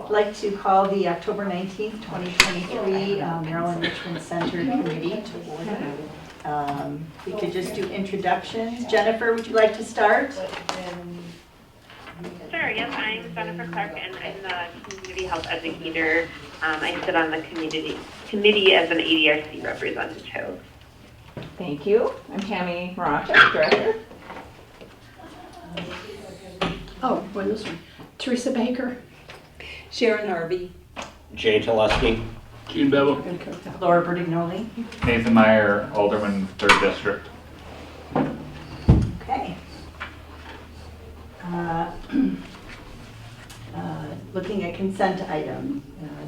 I'd like to call the October 19th, 2023 Merrill Enrichment Center Committee to order. We could just do introductions. Jennifer, would you like to start? Sure, yes, I'm Jennifer Clark and I'm the community health educator. I sit on the committee as an ADRC representative. Thank you. I'm Tammy Maracha, director. Oh, boy, this one. Teresa Baker. Sharon Harvey. Jay Teleski. Gene Bevel. Laura Bertignoli. Nathan Meyer, Alderman, 3rd District. Okay. Looking at consent items,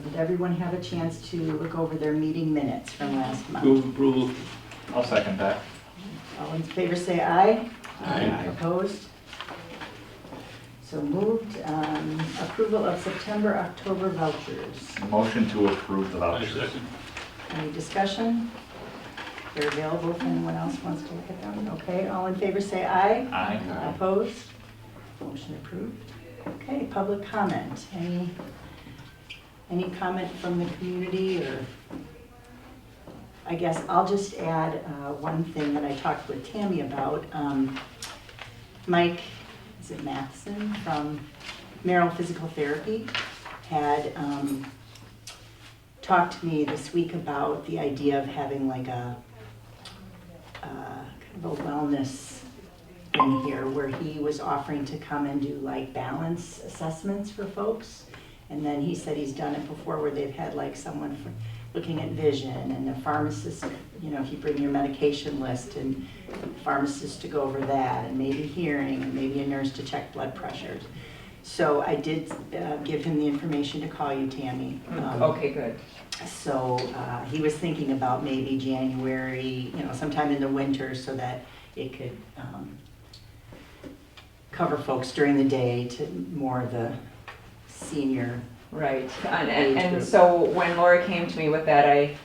did everyone have a chance to look over their meeting minutes from last month? Move approval. I'll second that. All in favor say aye. Aye. Opposed? So moved. Approval of September, October vouchers. Motion to approve the I vouchers. second. Any discussion? They're available if anyone else wants to look at them. Okay, all in favor say aye. Aye. Opposed? Motion approved. Okay, public comment. Any comment from the community, or? I guess I'll just add one thing that I talked with Tammy about. Mike, is it Matheson from Merrill Physical Therapy, had talked to me this week about the idea of having like a kind of a wellness in here where he was offering to come and do like balance assessments for folks. And then he said he's done it before where they've had like someone looking at vision and a pharmacist, you know, if you bring your medication list and pharmacist to go over that, and maybe hearing, and maybe a nurse to check blood pressures. So I did give him the information to call you, Tammy. Okay, good. So he was thinking about maybe January, you know, sometime in the winter, so that it could cover folks during the day to more of the senior. Right. And so when Laura came to me with that, I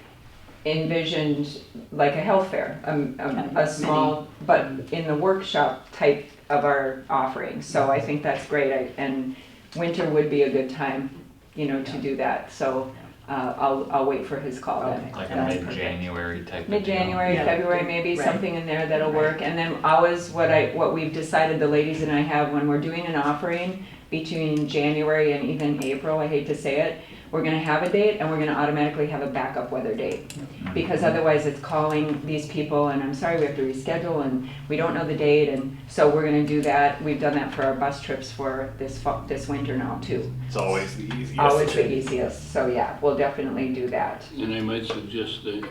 envisioned like a health fair, a small, but in the workshop type of our offering. So I think that's great. And winter would be a good time, you know, to do that. So I'll wait for his call then. Like a That's mid-January type of Mid-January, Yeah. February, maybe Right. something in there that'll work. And then always what we've decided, the ladies and I have, when we're doing an offering between January and even April, I hate to say it, we're gonna have a date and we're gonna automatically have a backup weather date. Because otherwise it's calling these people and I'm sorry, we have to reschedule and we don't know the date, and so we're gonna do that. We've done that for our bus trips for this winter now too. It's always the easiest. Always the easiest, so yeah, we'll definitely do that. And I might suggest that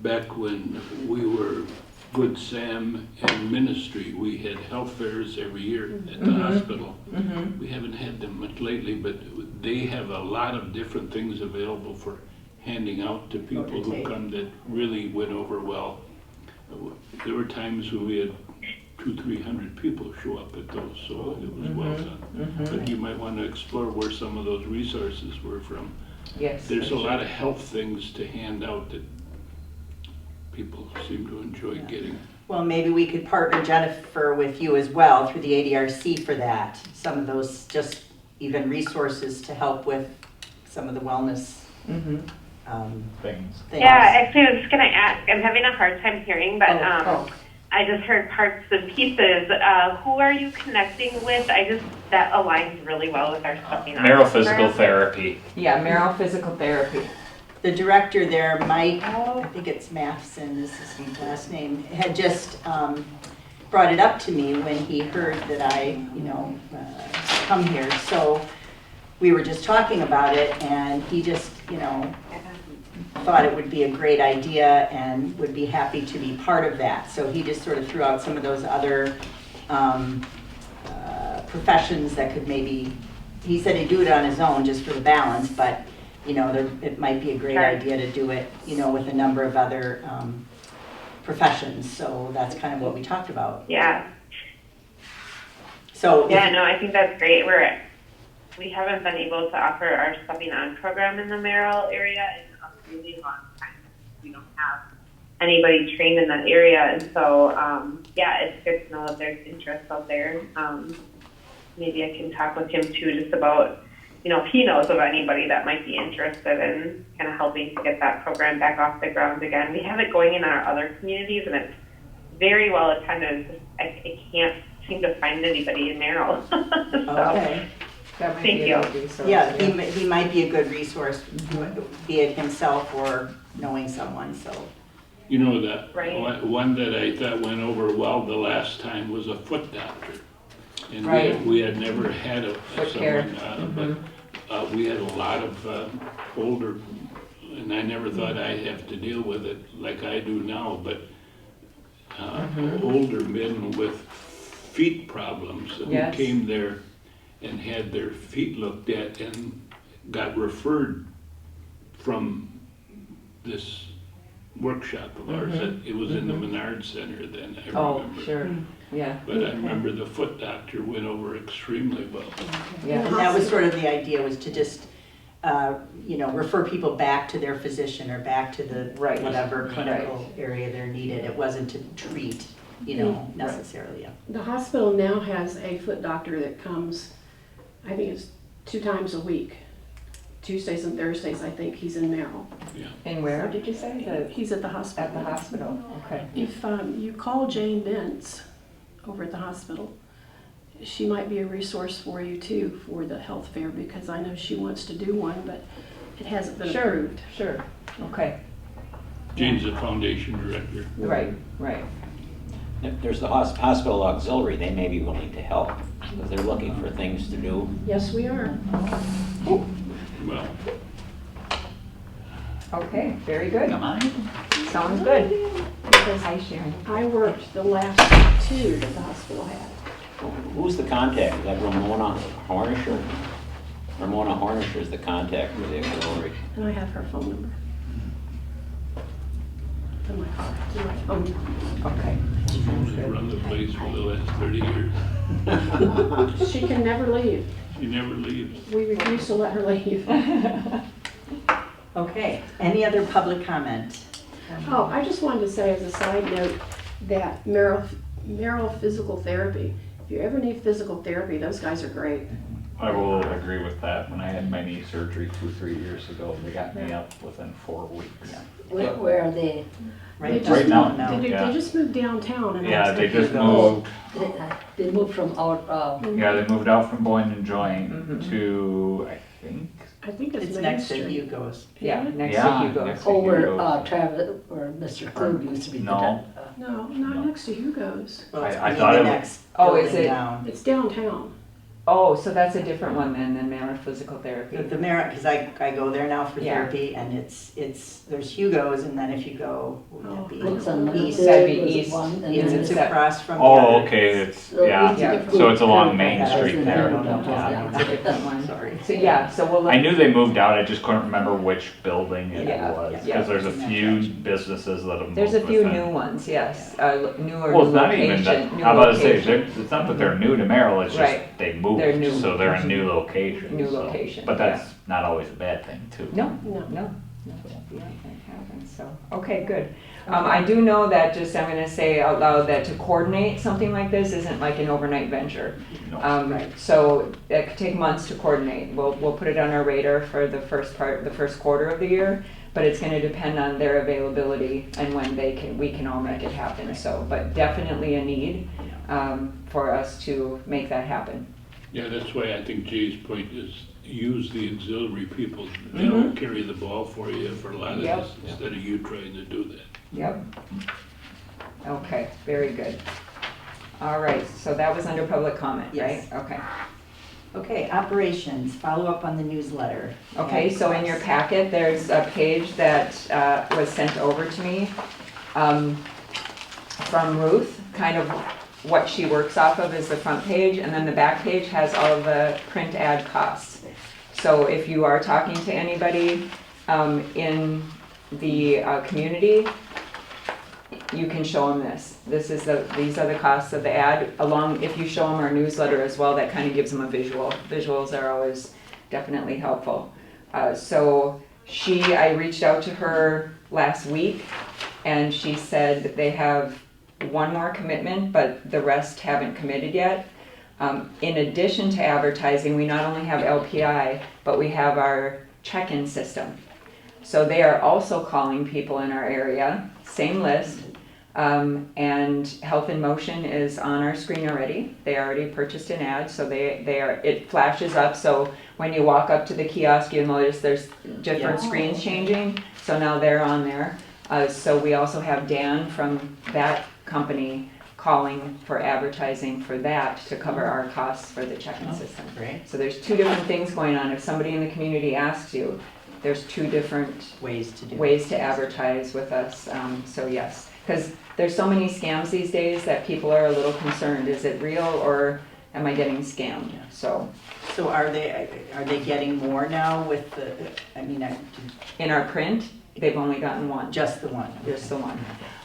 back when we were Good Sam and Ministry, we had health fairs every year at the hospital. We haven't had them much lately, but they have a lot of different things available for handing out to people who come that really went over well. There were times when we had 200-300 people show up at those, so it was well done. But you might want to explore where some of those resources were from. Yes. There's a lot of health things to hand out that people seem to enjoy getting. Well, maybe we could partner, Jennifer, with you as well through the ADRC for that. Some of those just even resources to help with some of the wellness Things. things. Yeah, actually I was just going to ask, I'm having a hard time hearing, but Oh. I just heard parts and pieces. Who are you connecting with? That aligns really well with our stuffing on Merrill program. Physical Therapy. Yeah, Merrill Physical Therapy. The director there, Mike, I think it's Matheson, this is his last name, had just brought it up to me when he heard that I, come here. So we were just talking about it, and he just, thought it would be a great idea and would be happy to be part of that. So he just sort of threw out some of those other professions that could maybe, he said he'd do it on his own just for the balance, but it might be a great idea to do it, with a number of other professions. So that's kind of what we talked about. Yeah. So Yeah, no, I think that's great. We haven't been able to offer our stuffing on program in the Merrill area in a really long time. We don't have anybody trained in that area, and so it's good to know that there's interest out there. Maybe I can talk with him too, just about if he knows of anybody that might be interested in kind of helping to get that program back off the ground again. We have it going in our other communities, and it's very well attended. I can't seem to find anybody in Merrill. So, Okay. That might Thank be you. a good resource. Yeah, he might be a good resource, be it himself or knowing someone, so. You know, that Right. one that I thought went over well the last time was a foot doctor. And Right. we had never had Foot care. someone, but we had a lot of older, and I never thought I'd have to deal with it like I do now, but older men with feet problems who Yes. came there and had their feet looked at and got referred from this workshop of ours. It was in the Menard Center then, I Oh, remember. sure, yeah, But I remember the foot doctor went over extremely well. yeah. And that was sort of the idea, was to just, refer people back to their physician or back to the Right. whatever clinical area they're needed. It wasn't to treat, necessarily. Yeah. The hospital now has a foot doctor that comes, I think it's 2 times a week. Tuesdays and Thursdays, I think he's in Merrill. And where did you say? He's at the At hospital. the hospital, okay. If you call Jane Bentz over at the hospital, she might be a resource for you too for the health fair, because I know she wants to do one, but it hasn't been Sure, approved. sure, okay, Jane's the foundation director. right, right. If there's the hospital auxiliary, they may be willing to help, because they're looking for things to do. Yes, we are. Well, Okay, very good. Come on. Sounds good. Because Hi, Sharon. I worked the last 2 that the hospital had. Who's the contact? Is that Ramona Hornisher? Ramona Hornisher is the contact for the auxiliary. And I have her phone number. In my car, it's in my phone. Okay. she's run the place for the last 30 years. She can never leave. She never leaves. We refuse to let her leave. Okay, any other public comment? Oh, I just wanted to say as a side note that Merrill Physical Therapy, if you ever need physical therapy, those guys are great. I will agree with that. When I had my knee surgery 2-3 years ago, they got me up within 4 weeks. Where are they? Right They just now, now. They yeah. just moved downtown and Yeah, next they to just Hugo. moved. They moved from out, Yeah, they moved out from Boynton Joint to, I think. I think it's It's Main next to Street. Hugo's. Yeah, next to Yeah, Hugo's. next to oh, where Hugo's. Travis, where Mr. Klug used to be. No. No, not next to Hugo's. Well, it's I the thought it was- next Oh, is building it? down. It's downtown. Oh, so that's a different one than Merrill Physical Therapy. The Merritt, because I go there now for Yeah. therapy, and there's Hugo's, and then if you go, would Oh, that be? Looks on East. That'd be was east. one, and It's then it's Is that- across from the Oh, other. okay, it's, So yeah. it's a Yeah. different- So it's along Main Yeah, Street it's there. in Yeah, downtown. It's a different one. Sorry. So, yeah, so we'll look. I knew they moved out, I just couldn't remember which building it Yeah, was, yeah. because there's a Yeah. few businesses that have moved There's a few within- new ones, yes, newer Well, new it's not even that, location, new how about to say, location. it's not that they're new to Merrill, it's just Right. they moved, They're new. so they're in new locations. New so- location, But that's not always a bad thing, too. No, No. no, yeah, that happens, so, okay, good. I do know that, just, I'm gonna say out loud, that to coordinate something like this isn't like an overnight venture. No. So it could take months to coordinate. We'll put it on our radar for the first quarter of the year, but it's gonna depend on their availability and when we can all make it happen, so, but definitely a need, for us to make that happen. Yeah, that's why I think Jay's point is use the auxiliary people. They'll carry the ball for you for a lot of Yep. this, instead of you trying to do that. Yep. Okay, very good. All right, so that was under public comment, right? Yes. Okay. Okay, operations, follow up on the newsletter. Okay, so in your packet, there's a page that was sent over to me from Ruth, kind of what she works off of is the front page, and then the back page has all of the print ad costs. So if you are talking to anybody in the community, you can show them this. These are the costs of the ad, along, if you show them our newsletter as well, that kind of gives them a visual. Visuals are always definitely helpful. So I reached out to her last week, and she said that they have one more commitment, but the rest haven't committed yet. In addition to advertising, we not only have LPI, but we have our check-in system. So they are also calling people in our area, same list. And Health in Motion is on our screen already. They already purchased an ad, so it flashes up. So when you walk up to the kiosk, you'll notice there's different screens changing. So now they're on there. So we also have Dan from that company calling for advertising for that to cover our costs for the check-in system. Great. So there's two different things going on. If somebody in the community asks you, there's two different Ways to do it. ways to advertise with us. So yes, because there's so many scams these days that people are a little concerned. Is it real or am I getting scammed? So So are they getting more now with the, in our print, they've only gotten one. just the one? Just the one.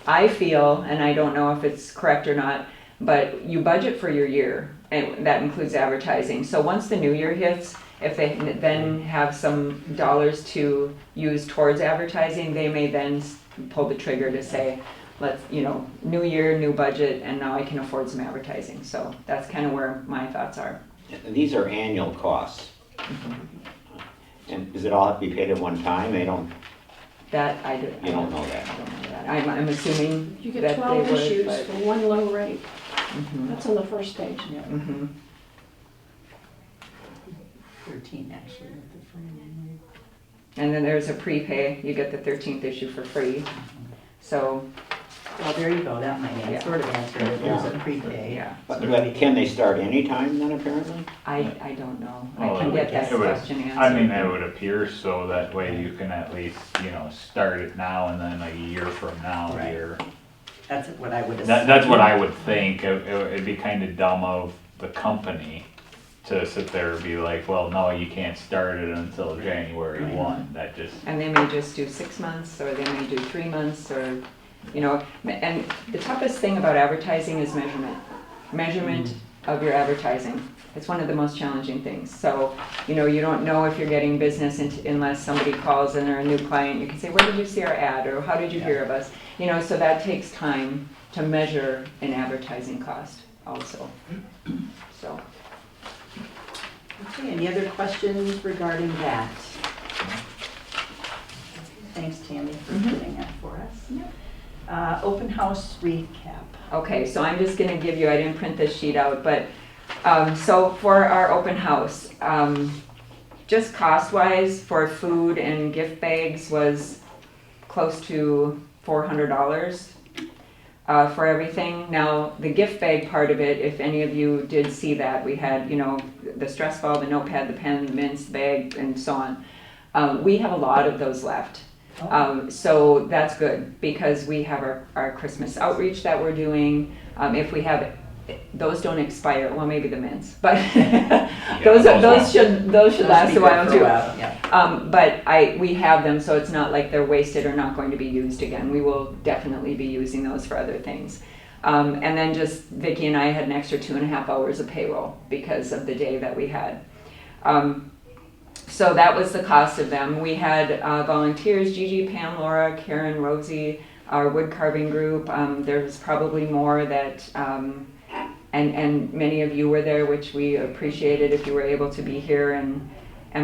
I feel, and I don't know if it's correct or not, but you budget for your year, and that includes advertising. So once the new year hits, if they then have some dollars to use towards advertising, they may then pull the trigger to say, let's, new year, new budget, and now I can afford some advertising. So that's kind of where my thoughts are. And these are annual costs. And does it all have to be paid at one time? They don't, That I do. you don't know that. I don't know that. I'm assuming You that get they 12 would, issues but. for one low rate. Mhm. That's on the first page. Mhm. 13 actually with the free. And then there's a prepay. You get the 13th issue for free. So Well, there you go, that might Yeah. sort of answer it, there's a Yeah. prepay. yeah, But can they start anytime then apparently? I don't know. Well, I can get that it would- question answered. I mean, it would appear so, that way you can at least, start it now and then a year from now, Right. That's what I would assume. That's what I would think. It'd be kind of dumb of the company to sit there and be like, well, no, you can't start it until January Right. 1. That just, And they may just do 6 months, or they may do 3 months, or, and the toughest thing about advertising is measurement of your advertising. It's one of the most challenging things. So, you don't know if you're getting business unless somebody calls and they're a new client. You can say, where did you see our ad? Or how did you hear of us? So that takes time to measure an advertising cost also. So, Okay, any other questions regarding that? Thanks, Tammy, for putting that for us. Open house recap. okay, so I'm just gonna give you, I didn't print this sheet out, but, so for our open house, just cost-wise for food and gift bags was close to $400 for everything. Now, the gift bag part of it, if any of you did see that, we had, the stress ball, the notepad, the pen, the mints, the bag, and so on. We have a lot of those left. So that's good because we have our Christmas outreach that we're doing. If we have, those don't expire, well, maybe the mints, but those should last a while too. Yeah. But we have them, so it's not like they're wasted or not going to be used again. We will definitely be using those for other things. And then just Vicki and I had an extra 2.5 hours of payroll because of the day that we had. So that was the cost of them. We had volunteers, Gigi, Pam, Laura, Karen, Rosie, our wood carving group. There's probably more that, and many of you were there, which we appreciated if you were able to be here and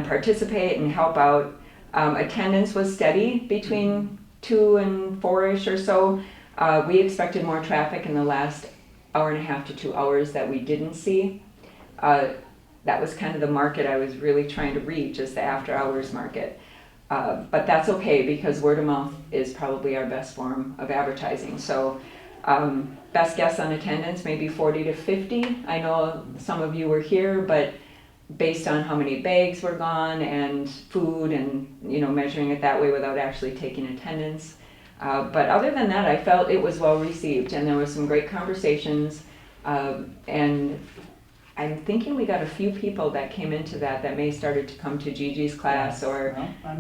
participate and help out. Attendance was steady between 2 and 4-ish or so. We expected more traffic in the last 1.5 to 2 hours that we didn't see. That was kind of the market I was really trying to reach, is the after hours market. But that's okay because word of mouth is probably our best form of advertising. So best guess on attendance, maybe 40 to 50. I know some of you were here, but based on how many bags were gone and food and measuring it that way without actually taking attendance. But other than that, I felt it was well received and there was some great conversations. And I'm thinking we got a few people that came into that may started to come to Gigi's class or,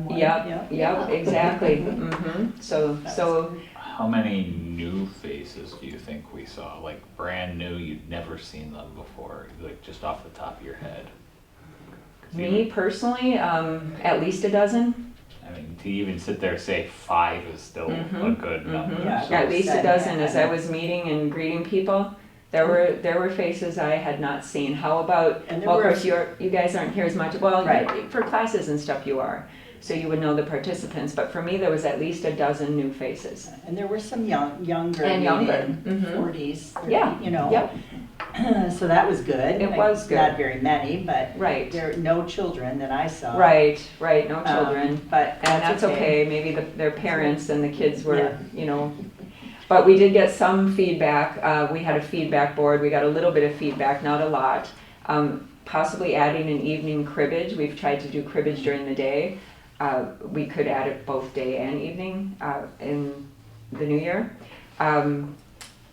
yep, exactly. So how many new faces do you think we saw? Like brand new, you'd never seen them before, like just off the top of your head? me personally, at least a dozen. I mean, to even sit there and say 5 is still a good number. Yeah. So At least a dozen as I was meeting and greeting people. There were faces I had not seen. How about, And there well, of were- course, you guys aren't here as much. Well, Right. for classes and stuff you are. So you would know the participants. But for me, there was at least a dozen new faces. And there were some younger. And younger. maybe Mhm. 40s, Yeah, you know. yep. So that was good. It was good. Not very many, but Right. there are no children that I saw. Right, no children. But And that's okay, maybe their parents and the kids were, Yeah. you know. But we did get some feedback. We had a feedback board. We got a little bit of feedback, not a lot. Possibly adding an evening cribbage. We've tried to do cribbage during the day. We could add it both day and evening in the new year.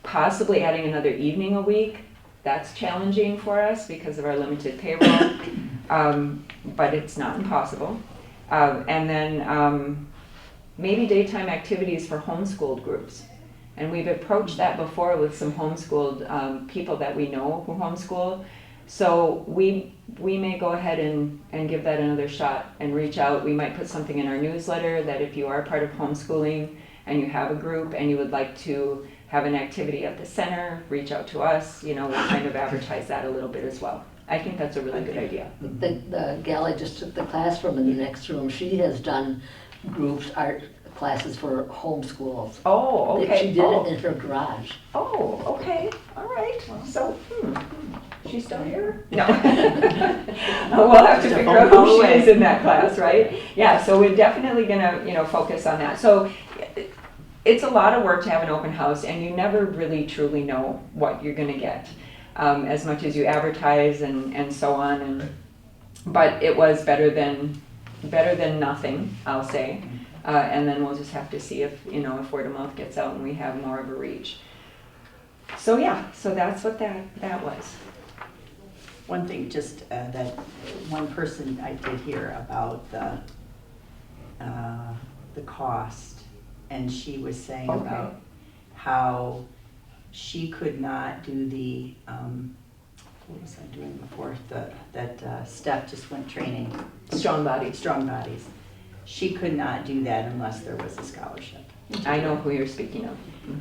Possibly adding another evening a week. That's challenging for us because of our limited payroll, but it's not impossible. And then maybe daytime activities for homeschooled groups. And we've approached that before with some homeschooled people that we know who homeschool. So we may go ahead and give that another shot and reach out. We might put something in our newsletter that if you are part of homeschooling and you have a group and you would like to have an activity at the center, reach out to us. You know, we'll kind of advertise that a little bit as well. I think that's a really good idea. The gal I just took the class from in the next room, she has done groups, art classes for homeschools. Oh, okay. She did it in her garage. Oh, okay, all right. So, she's still here? No. We'll have to figure out who she is in that class, right? Yeah, so we're definitely gonna, focus on that. So it's a lot of work to have an open house, and you never really truly know what you're gonna get, as much as you advertise and so on. But it was better than nothing, I'll say. And then we'll just have to see if word of mouth gets out and we have more of a reach. So yeah, so that's what that was. One thing, just that one person I did hear about the cost, and she was saying Okay. about how she could not do the what was I doing before that Steph just went training. Strong bodies. Strong bodies. She could not do that unless there was a scholarship. I know who you're speaking of.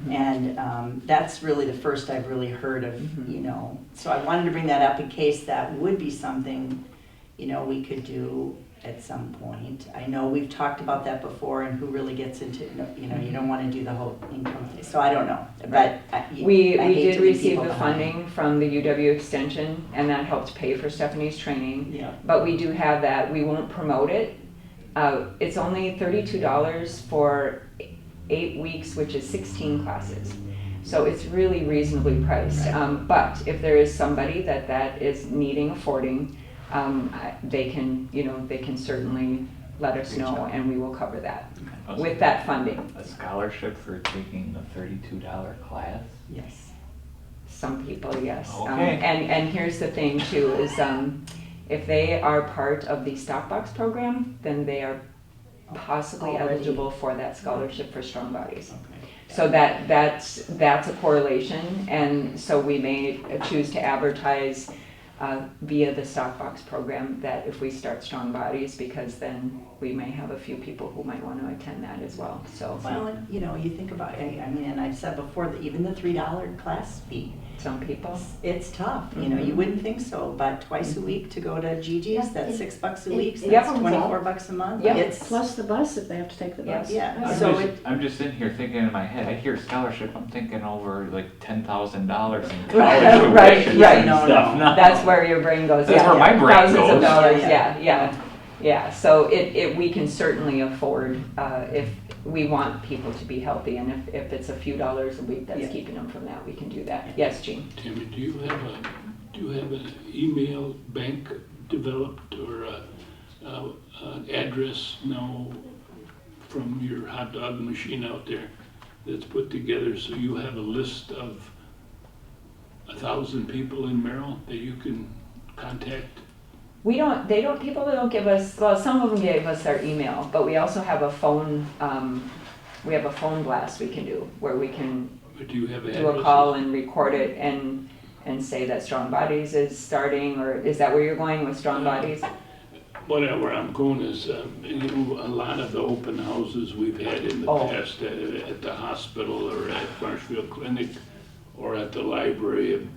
And that's really the first I've really heard of, Mhm. So I wanted to bring that up in case that would be something, we could do at some point. I know we've talked about that before, and who really gets into, you don't want to do the whole income thing, so I don't know. But We I hate did to leave receive people the behind. funding from the UW Extension, and that helped pay for Stephanie's training. Yeah. But we do have that. We won't promote it. It's only $32 for 8 weeks, which is 16 classes. So it's really reasonably priced. Right. But if there is somebody that is needing affording, they can certainly let us know, and we will cover that with that funding. A scholarship for taking the $32 class? Yes. Some people, yes. Okay. And here's the thing too, is if they are part of the Stockbox program, then they are possibly Already. eligible for that scholarship for Strong Bodies. Okay. So that's a correlation, and so we may choose to advertise via the Stockbox program that if we start Strong Bodies, because then we may have a few people who might want to attend that as well. So Well, and, you think about, and I've said before that even the $3 class fee, some people. it's tough. Mhm. You wouldn't think so, but twice a week to go to Gigi's, that's $6 a week, it- that's Yep. $24 a month. Yep. It's, Plus the bus if they have to take the bus. Yeah. I'm So just, it- I'm just sitting here thinking in my head, I hear scholarship, I'm thinking over like $10,000 in college Right, tuition right. and No, stuff. no. No. That's where your brain goes. That's yeah. where my brain Thousands of goes. dollars, Yeah. yeah. So we can certainly afford, if we want people to be healthy, and if it's a few dollars a week that's Yeah. keeping them from that, we can do that. Yes, Jean? Tammy, do you have an email bank developed or an address now from your hot dog machine out there that's put together so you have a list of 1,000 people in Merrill that you can contact? People don't give us, well, some of them gave us their email, but we also have a phone, blast we can do, where we can Or do you have do addresses? a call and record it and say that Strong Bodies is starting, or is that where you're going with Strong Bodies? Whatever I'm going is, a lot of the open houses we've had in the Oh. past at the hospital or at Marshfield Clinic, or at the library.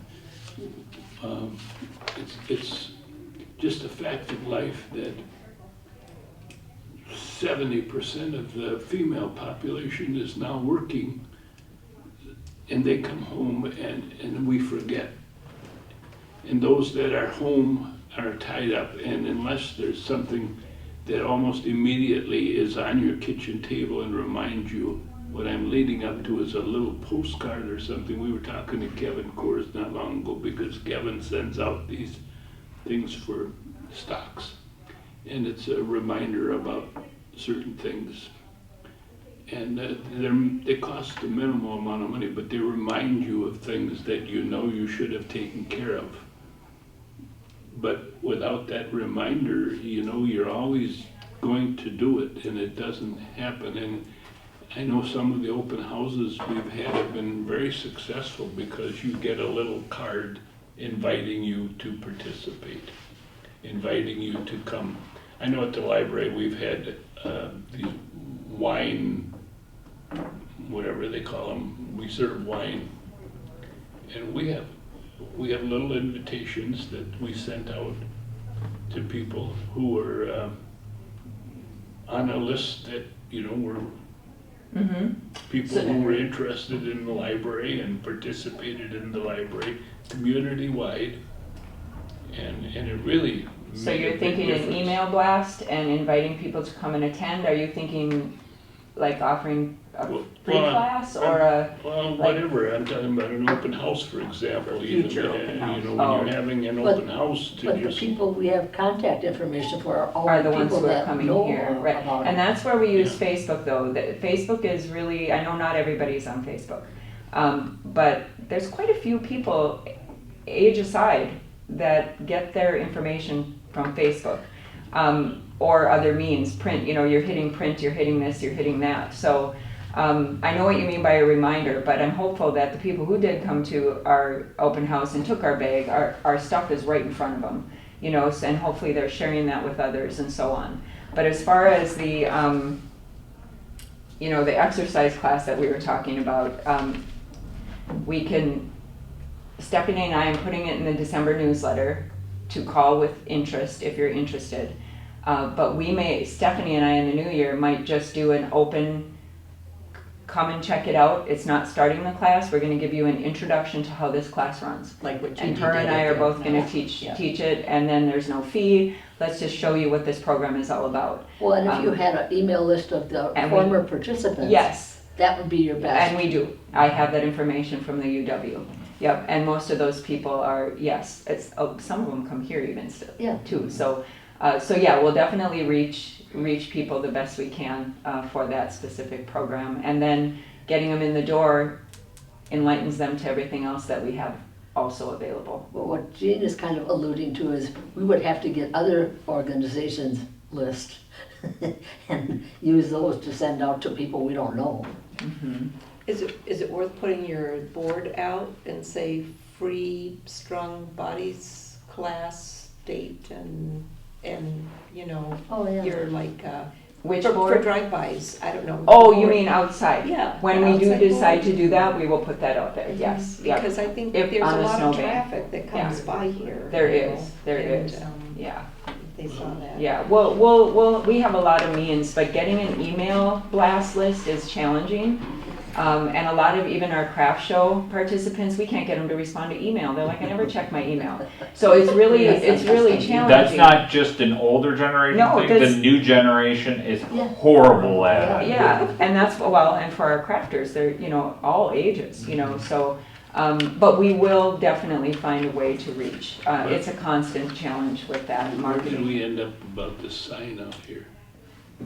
It's just a fact of life that 70% of the female population is now working, and they come home and we forget. And those that are home are tied up, and unless there's something that almost immediately is on your kitchen table and reminds you, what I'm leading up to is a little postcard or something. We were talking to Kevin Coors not long ago, because Kevin sends out these things for stocks, and it's a reminder about certain things. And they cost a minimal amount of money, but they remind you of things that you know you should have taken care of. But without that reminder, you know, you're always going to do it, and it doesn't happen. And I know some of the open houses we've had have been very successful, because you get a little card inviting you to participate, inviting you to come. I know at the library we've had these wine, whatever they call them, we serve wine. And we have little invitations that we sent out to people who were on a list that, you know, were people who were interested in the library and participated in the library community-wide. And it really So made a you're big thinking an difference. email blast and inviting people to come and attend? Are you thinking like offering a Well, free well, class or a? Well, like- whatever, I'm talking about an open house, for example, even, Future open house. you know, when Oh. you're having an But- open house to But the just. people we have contact information for are all Are the the ones people who are that coming know here, right? about And it. that's where we use Yeah. Facebook though. Facebook is really, I know not everybody's on Facebook, but there's quite a few people, age aside, that get their information from Facebook or other means, print. You know, you're hitting print, you're hitting this, you're hitting that. So I know what you mean by a reminder, but I'm hopeful that the people who did come to our open house and took our bag, our stuff is right in front of them, you know, and hopefully they're sharing that with others and so on. But as far as the, you know, the exercise class that we were talking about, we can, Stephanie and I am putting it in the December newsletter to call with interest if you're interested. But we may, Stephanie and I in the new year might just do an open, come and check it out. It's not starting the class. We're going to give you an introduction to how this class runs. Like what And Judy her did and I at are the both open going to house. teach Yeah. it, and then there's no fee. Let's just show you what this program is all about. Well, and if you um, had an email list of the and we- former participants. Yes, That would be your best. and we do. I have that information from the UW. Yep, and most of those people are, yes, it's, some of them come here even still, Yeah. too. So yeah, we'll definitely reach people the best we can for that specific program. And then getting them in the door enlightens them to everything else that we have also available. But what Jean is kind of alluding to is we would have to get other organizations' list and use those to send out to people we don't know. Is it worth putting your board out and say free strung bodies class date and you know, Oh, yeah. you're like, Which for board? drive-bys, I don't know. Oh, you Board. mean outside? Yeah. When we do outside decide board. to do that, we will put that out there, yes. Yep. Because I think If there's on a a lot of snowbank. traffic that comes by here. There you is, know, there and, is. Yeah. They saw that. Yeah, we have a lot of means, but getting an email blast list is challenging. And a lot of even our craft show participants, we can't get them to respond to email. They're like, I never check my email. So it's really challenging. That's not just an older generation No, thing, that's- the new generation is Yeah. horrible at it. Yeah, and that's, well, and for our crafters, they're, you know, all ages, you know, so, but we will definitely find a way to reach. It's a constant challenge with that Where did marketing. we end up about this sign out here?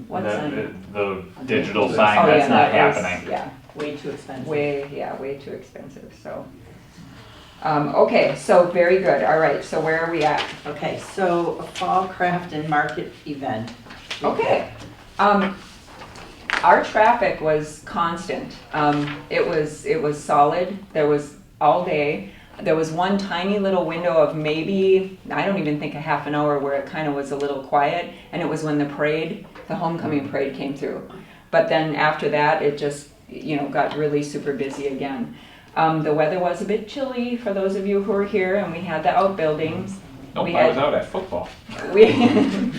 What's that? The digital Oh, sign, yeah, that's not that was- happening. Yeah, Way too expensive. way too expensive, so. Okay, so very good, all right, so where are we at? Okay, so a fall craft and market event. Okay. Our traffic was constant. It was solid. There was all day. There was one tiny little window of maybe, I don't even think a half an hour, where it kind of was a little quiet, and it was when the homecoming parade came through. But then after that, it just, you know, got really super busy again. The weather was a bit chilly for those of you who were here, and we had the outbuildings. Nope, We I was had- out at football. We,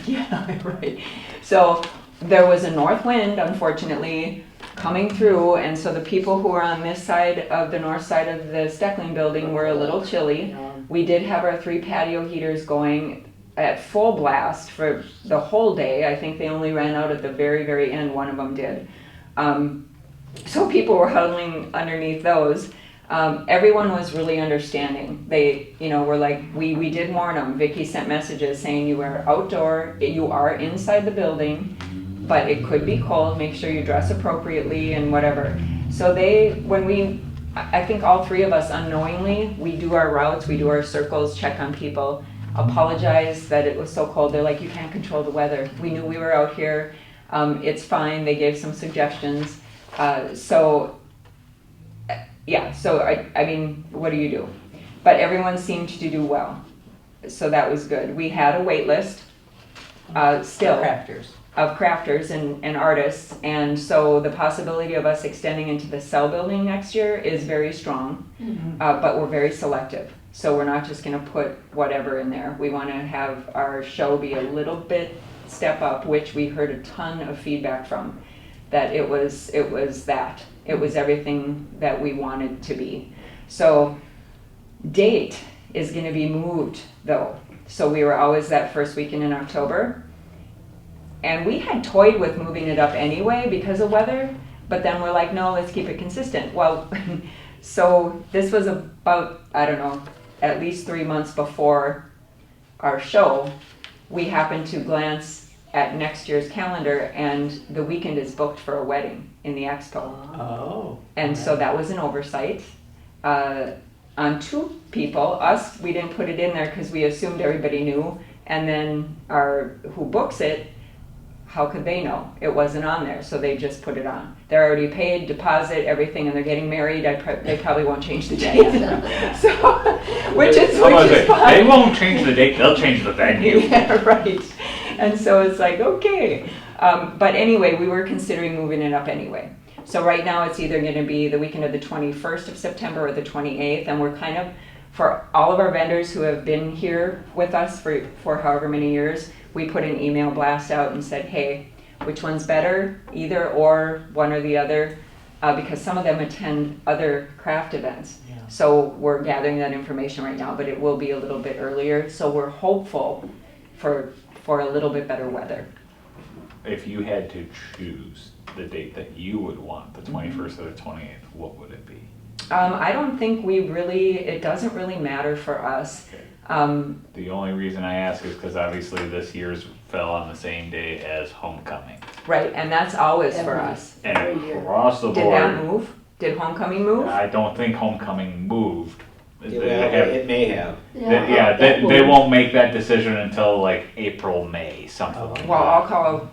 yeah, right. So there was a north wind, unfortunately, coming through, and so the people who were on this side of the north side of the Steckling building were a little chilly. We did have our 3 patio heaters going at full blast for the whole day. I think they only ran out at the very, very end. One of them did. So people were huddling underneath those. Everyone was really understanding. They, were like, we did warn them. Vicki sent messages saying you are outdoor, you are inside the building, but it could be cold. Make sure you dress appropriately and whatever. So I think all 3 of us unknowingly, we do our routes, we do our circles, check on people, apologize that it was so cold. They're like, you can't control the weather. We knew we were out here. It's fine. They gave some suggestions. So I mean, what do you do? But everyone seemed to do well. So that was good. We had a wait list, still. Crafters. Of crafters and artists, and so the possibility of us extending into the cell building next year is very strong, but we're very selective. So we're not just going to put whatever in there. We want to have our show be a little bit step up, which we heard a ton of feedback from, that it was everything that we wanted to be. So date is going to be moved though. So we were always that first weekend in October. And we had toyed with moving it up anyway because of weather, but then we're like, no, let's keep it consistent. Well, so this was about, I don't know, at least 3 months before our show. We happened to glance at next year's calendar, and the weekend is booked for a wedding in the expo. Oh. And so that was an oversight. On 2 people, us, we didn't put it in there because we assumed everybody knew, and then who books it, how could they know? It wasn't on there, so they just put it on. They're already paid, deposit, everything, and they're getting married. They probably won't change the date. which is fine. They won't change the date, they'll change the venue. Yeah, right. And so it's like, okay. But anyway, we were considering moving it up anyway. So right now it's either going to be the weekend of the 21st of September or the 28th, and we're kind of, for all of our vendors who have been here with us for however many years, we put an email blast out and said, hey, which one's better, either or, one or the other, because some of them attend other craft events. Yeah. So we're gathering that information right now, but it will be a little bit earlier. So we're hopeful for a little bit better weather. If you had to choose the date that you would want, the 21st or the 28th, what would it be? I don't think it doesn't really matter for us. Okay. The only reason I ask is because obviously this year's fell on the same day as homecoming. Right, and that's always for us. And across the Did board. that move? Did homecoming move? I don't think homecoming moved. It may have. They won't make that decision until like April, May, something like Well, that. I'll call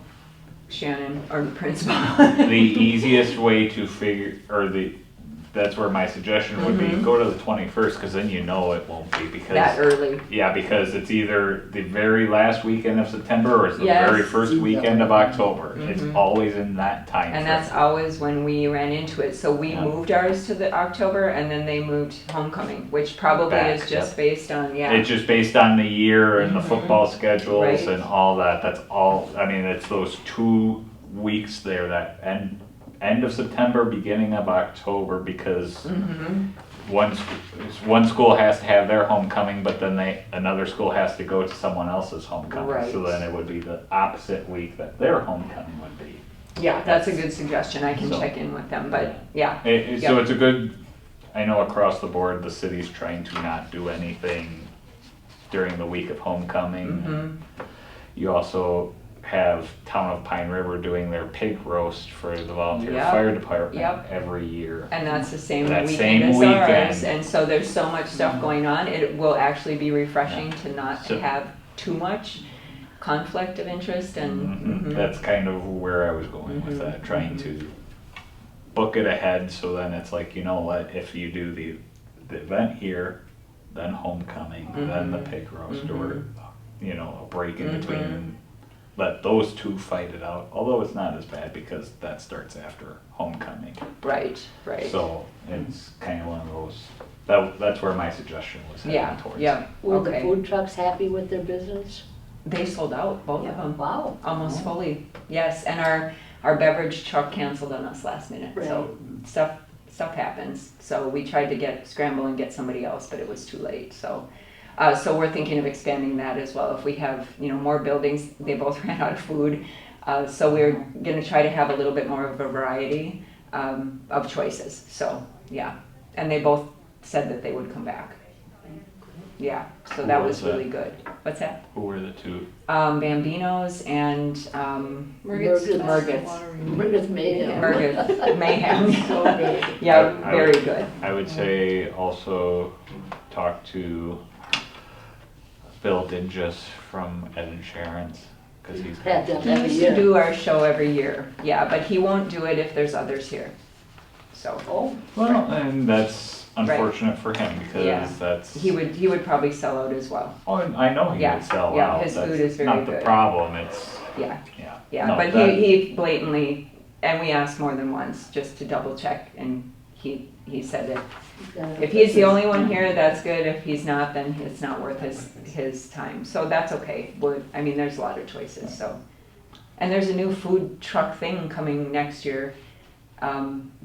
Shannon, or the principal. The easiest way to figure, that's where my suggestion would be, go to the 21st, because then you know it won't be, because That early. yeah, because it's either the very last weekend of September or it's the Yes. very first weekend of October. It's always in that time And frame. that's always when we ran into it. So we Yeah. moved ours to the October, and then they moved homecoming, which probably is just based on, It's just based on the year and the football schedules Right. and all that. That's all. I mean, it's those 2 weeks there that end of September, beginning of October, because one school has to have their homecoming, but then another school has to go to someone else's homecoming. Right. So then it would be the opposite week that their homecoming would be. Yeah, that's a good suggestion. I can So- check in with them, but yeah. So it's a good, I know across the board, the city's trying to not do anything during the week of homecoming. You also have Town of Pine River doing their pig roast for the volunteer Yep. fire department Yep. every year. And that's the same That weekend same as weekend. ours. And so there's so much stuff going on. It will actually be refreshing to not So- have too much conflict of interest and That's kind of where I was going with that, trying to book it ahead, so then it's like, you know what, if you do the event here, then homecoming, then the pig roast, or, a break in between. let those two fight it out, although it's not as bad because that starts after homecoming. Right, right. So it's kind of one of those, that's where my suggestion was Yeah, heading towards. yeah, Were the okay. food trucks happy with their business? They sold out, both of them, Wow. almost fully, yes. And our beverage truck canceled on us last minute, so stuff happens. So we tried to scramble and get somebody else, but it was too late, so. So we're thinking of expanding that as well. If we have, more buildings, they both ran out of food. So we're gonna try to have a little bit more of a variety of choices, so, yeah. And they both said that they would come back. Yeah, so Who that was was really that? good. What's that? Who were the two? Bambinos and Murga's Murga's. Murga's Mayhem. Murga's Mayhem. So good. Yeah, I very would- good. I would say also talk to Bill Dingus from Ed and Sharon's, because he's. Had them He every used to year. do our show every year, yeah, but he won't do it if there's others here. So, Oh, Well, and that's unfortunate for him Yeah. because that's. he would probably sell out as well. Oh, and I know he Yeah, would sell yeah, out. his That's food is very not the good. problem. It's Yeah, yeah. yeah, No, but that- he blatantly, and we asked more than once just to double check, and he said that if he's the only one here, that's good. If he's not, then it's not worth his time. So that's okay. There's a lot of choices, so. And there's a new food truck thing coming next year.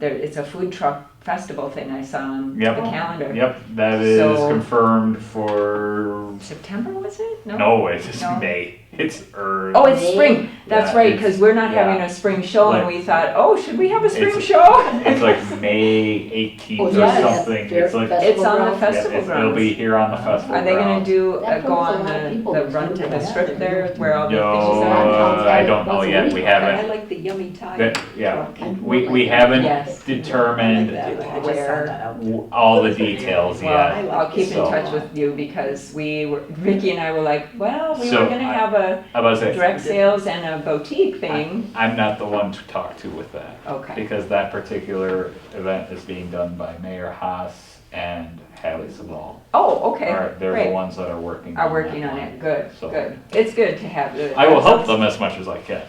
It's a food truck festival thing I saw on Yep. the calendar. Yep, that is So- confirmed for. September, was it? No, it's No. May. It's early. Oh, it's May? spring. That's Yeah, right, it's- because we're not yeah. having a spring show, and Like- we thought, oh, should we have a spring It's- show? It's like May 18th Oh, or yeah, something. fair It's like festival It's on the grounds. festival it'll grounds. be here on the festival. Are they gonna grounds. do, That go brings a on lot of people the to run to do the that. strip there, where all the No, fishes are? I don't know Once a yet. week. We I haven't. like the yummy Thai. Yeah, truck. we haven't Yes. determined I like that. I just saw that out there. all the details Well, yet. I'll keep in So- touch with you, because Vicky and I were like, well, we So were gonna have a I was say, direct sales and a boutique thing. I'm not the one to talk to with that. Okay, Because that particular event is being done by Mayor Haas and Hallie Sabal. oh, okay, They're the great. ones that are working. Are working that on one. it, good, So- good. It's good to have the. I will help them as much as I can.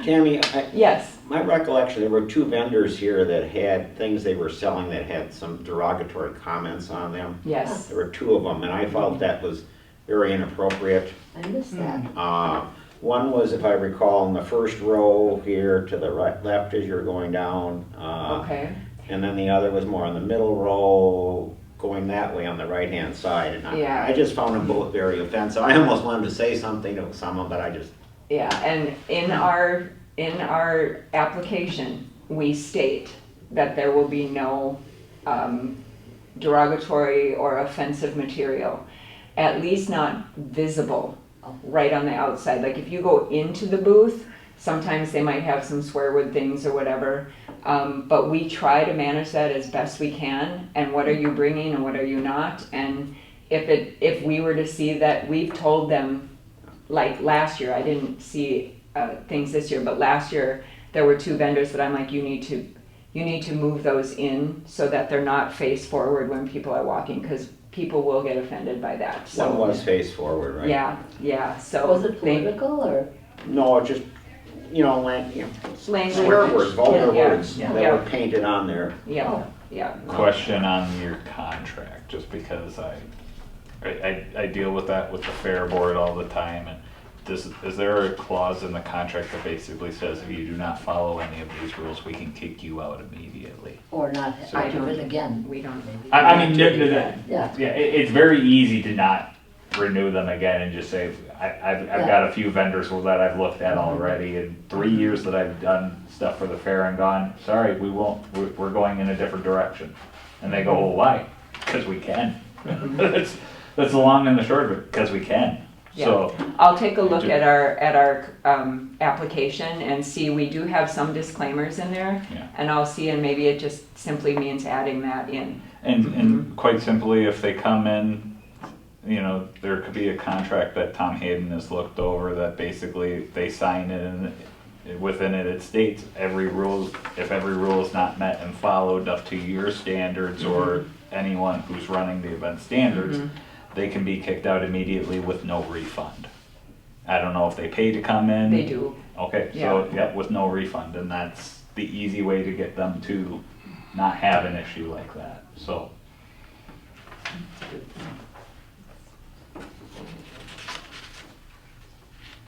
Tammy, Yes, my recollection, there were two vendors here that had things they were selling that had some derogatory comments on them. yes, There were two of them, and I felt that was very inappropriate. I missed that. One was, if I recall, in the first row here to the right, left as you're going down. okay, And then the other was more in the middle row, going that way on the right-hand side. And Yeah. I just found them both very offensive. I almost wanted to say something to someone, but I just, yeah, and in our application, we state that there will be no derogatory or offensive material, at least not visible right on the outside. Like if you go into the booth, sometimes they might have some swear word things or whatever, but we try to manage that as best we can, and what are you bringing and what are you not. And if we were to see that, we've told them, like last year, I didn't see things this year, but last year there were two vendors that I'm like, you need to move those in so that they're not face forward when people are walking, because people will get offended by that. So one was face forward, right? yeah, so Was it they- political or? No, it just, language. swear words, vulgar Yeah, words yeah. that were painted on there. Yeah, yeah. Question on your contract, just because I deal with that with the fair board all the time, and is there a clause in the contract that basically says if you do not follow any of these rules, we can kick you out immediately? Or not I do it don't- again? We don't. I mean, Yeah. yeah, it's very easy to not renew them again and just say, I've got a few vendors that I've looked at already, in 3 years that I've done stuff for the fair and gone, sorry, we won't, we're going in a different direction. And they go, well, why? Because we can. That's the long and the short of it, because we can. So, I'll take a look at our application and see, we do have some disclaimers in there. Yeah. And I'll see, and maybe it just simply means adding that in. and quite simply, if they come in, there could be a contract that Tom Hayden has looked over that basically they sign it, and within it states if every rule is not met and followed up to your standards or anyone who's running the event standards, they can be kicked out immediately with no refund. I don't know if they pay to come in. They do. Okay, so, yep, with no refund, and that's the easy way to get them to not have an issue like that, so.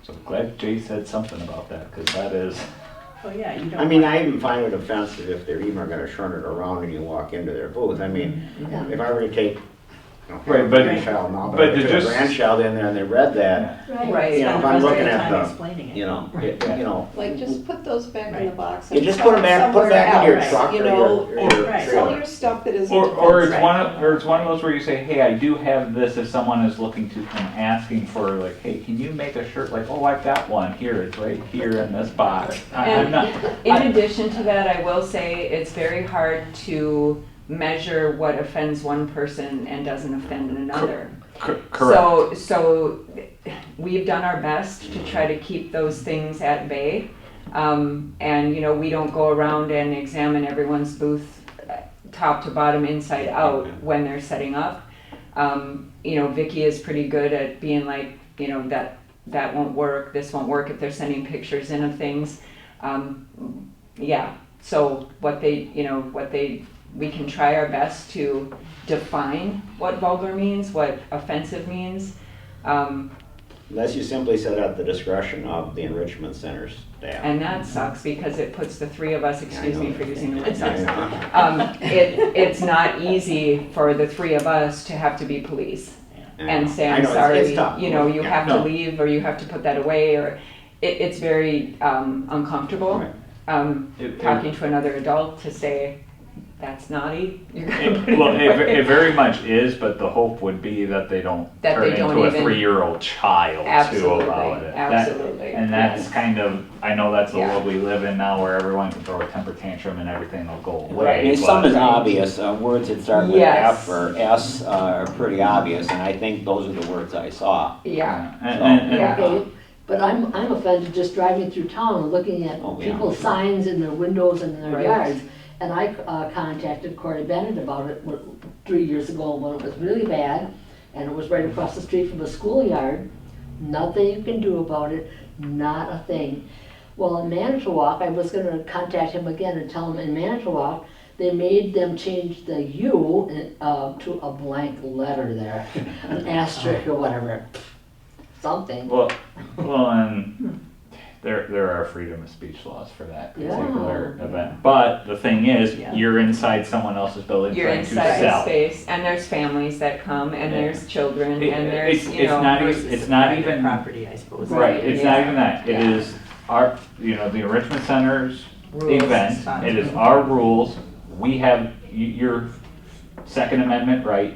So glad Jay said something about that, because that is, Well, yeah, you don't. I mean, I even find it offensive if they're even gonna turn it around and you walk into their booth. I mean, Yeah. if I were to take, I don't Right, have a but- grandchild now, but but if I to took a just- grandchild in there and they read that, Right. you know, if Spend I'm the rest looking of at time the, explaining it. you know, Yeah. you know, Like, just put those back in the Right. box. you and just sell put them back in somewhere your else, truck or you know, your Right. Sell trailer. your stuff that isn't or it's defensive. one of those where you say, hey, I do have this if someone is looking to and asking for like, hey, can you make a shirt like, oh, I've got one here, it's right here in this box. I'm And not, in addition to that, I will say it's very hard to measure what offends one person and doesn't offend another. correct. So we've done our best to try to keep those things at bay. And, you know, we don't go around and examine everyone's booth top to bottom, inside out when they're setting up. You know, Vicky is pretty good at being like, you know, that won't work, this won't work if they're sending pictures in of things. Yeah, so we can try our best to define what vulgar means, what offensive means. Unless you simply set at the discretion of the enrichment center's staff. And that sucks because it puts the three of us, excuse me for using the word I sucks. know. It's not easy for the three of us to have to be police and say, I I'm know, sorry, it's tough. you know, you Yeah. have to No. leave or you have to put that away, or it's very uncomfortable. It- Talking to another adult to say, that's naughty, you're gonna put Well, it away. it very much is, but the hope would be that they don't That turn they don't into a even- 3-year-old child Absolutely, to allow it. absolutely, And that's yes. kind of, I know that's the Yeah. world we live in now where everyone can throw a temper tantrum and everything will go I away. mean, some but- is obvious, words that start with Yes. F or S are pretty obvious, and I think those are the words I saw. Yeah, And- Yeah. Okay, but I'm offended just driving through town and looking at Oh, yeah. people's signs in their windows and in their Right. yards. And I contacted Corey Bennett about it 3 years ago when it was really bad, and it was right across the street from a schoolyard. Nothing you can do about it, not a thing. Well, in Manitowoc, I was gonna contact him again and tell him in Manitowoc, they made them change the U to a blank letter there, an asterisk or whatever, something. Well, and there are freedom of speech laws for that particular event. But the thing is, Yeah. you're inside someone else's building you're trying to inside the sell. space, and there's families that come, and Yeah. there's children, It- and there's, it's you know. not even- Versus it's not private even- property, I suppose. Right, it's Yeah. not even that. It Yeah. is our, the Enrichment Center's Rules. event. It is our rules. We have, your Second Amendment right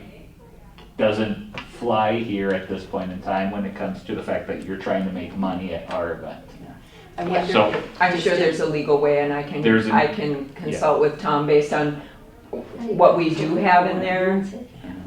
doesn't fly here at this point in time when it comes to the fact that you're trying to make money at our event. I wonder- So- I'm sure there's a legal way, and I There's an- can consult with Tom based on what we do have in there